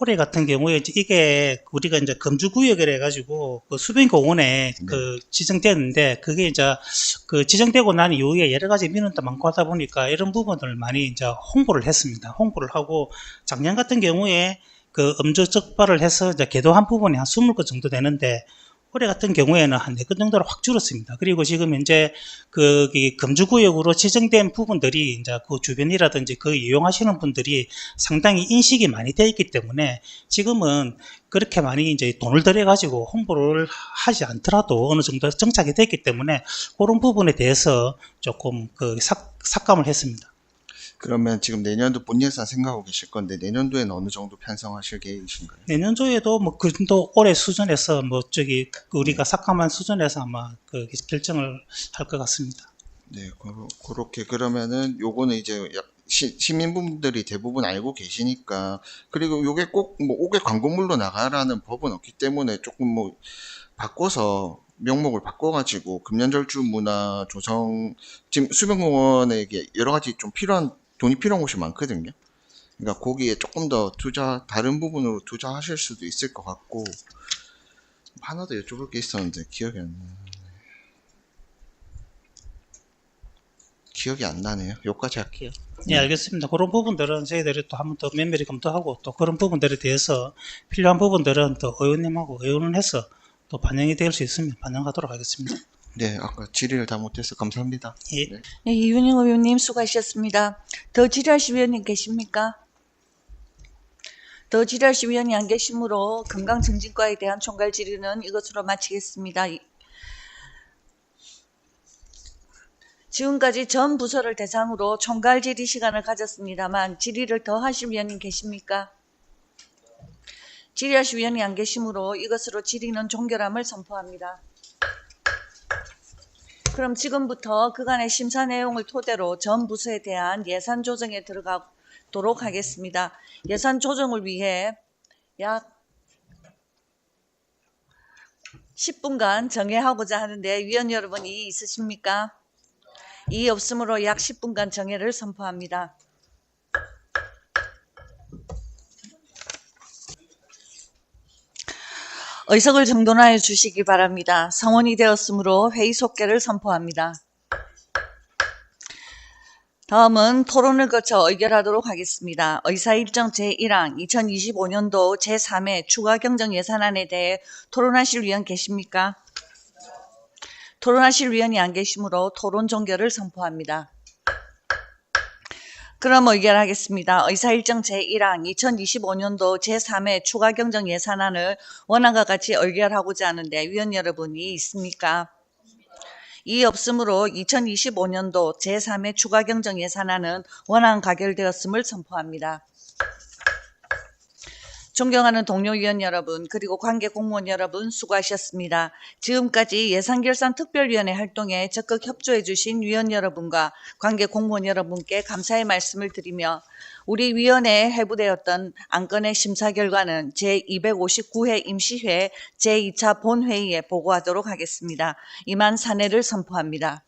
올해 같은 경우에 이게 우리가 이제 금주구역을 해가지고 그 수변공원에 지정되는데 그게 이제 지정되고 난 이후에 여러 가지 민원도 많고 하다 보니까 이런 부분을 많이 이제 홍보를 했습니다. 홍보를 하고 작년 같은 경우에 음주 적발을 해서 이제 계도한 부분이 한 20건 정도 되는데 올해 같은 경우에는 한 4건 정도로 확 줄었습니다. 그리고 지금 이제 이 금주구역으로 지정된 부분들이 이제 그 주변이라든지 이용하시는 분들이 상당히 인식이 많이 되어 있기 때문에 지금은 그렇게 많이 이제 돈을 들여가지고 홍보를 하지 않더라도 어느 정도 정착이 됐기 때문에 그런 부분에 대해서 조금 삭감을 했습니다. 그러면 지금 내년도 본예산 생각하고 계실 건데 내년도에는 어느 정도 편성하실 계획이신가요? 내년도에도 뭐 그 정도 올해 수준에서 우리가 삭감한 수준에서 아마 결정을 할 것 같습니다. 네, 그렇게 그러면은 요거는 이제 시민분들이 대부분 알고 계시니까 그리고 요게 꼭 뭐 5개 광고물로 나가라는 법은 없기 때문에 조금 뭐 바꿔서 명목을 바꿔가지고 금연절주 문화 조성 지금 수변공원에 이게 여러 가지 좀 돈이 필요한 곳이 많거든요. 그러니까 거기에 조금 더 다른 부분으로 투자하실 수도 있을 것 같고 하나 더 여쭤볼 게 있었는데 기억이 안 나네요. 여기까지 할게요. 네, 알겠습니다. 그런 부분들은 저희들이 또 한 번 더 면밀히 검토하고 또 그런 부분들에 대해서 필요한 부분들은 또 의원님하고 의논을 해서 또 반영이 될 수 있으면 반영하도록 하겠습니다. 네, 아까 질의를 다 못해서 감사합니다. 예. 네. 네, 이윤영 의원님 수고하셨습니다. 더 질의하실 위원님 계십니까? 더 질의하실 위원이 안 계시므로 건강증진과에 대한 총괄 질의는 이것으로 마치겠습니다. 지금까지 전 부서를 대상으로 총괄 질의 시간을 가졌습니다만 질의를 더 하실 위원님 계십니까? 질의하실 위원이 안 계시므로 이것으로 질의는 종결함을 선포합니다. 그럼 지금부터 그간의 심사 내용을 토대로 전 부서에 대한 예산 조정에 들어가도록 하겠습니다. 예산 조정을 위해 약 10분간 정회하고자 하는데 위원 여러분 이의 있으십니까? 이의 없으므로 약 10분간 정회를 선포합니다. 의석을 정돈하여 주시기 바랍니다. 성원이 되었으므로 회의 속개를 선포합니다. 다음은 토론을 거쳐 의결하도록 하겠습니다. 의사일정 제1항 2025년도 제3회 추가 경정 예산안에 대해 토론하실 위원 계십니까? 토론하실 위원이 안 계시므로 토론 종결을 선포합니다. 그럼 의결하겠습니다. 의사일정 제1항 2025년도 제3회 추가 경정 예산안을 원안과 같이 의결하고자 하는데 위원 여러분이 있습니까? 이의 없으므로 2025년도 제3회 추가 경정 예산안은 원안 가결되었음을 선포합니다. 존경하는 동료 위원 여러분 그리고 관계 공무원 여러분 수고하셨습니다. 지금까지 예산결산특별위원회 활동에 적극 협조해 주신 위원 여러분과 관계 공무원 여러분께 감사의 말씀을 드리며 우리 위원회에 회부되었던 안건의 심사 결과는 제259회 임시회 제2차 본회의에 보고하도록 하겠습니다. 이만 사내를 선포합니다.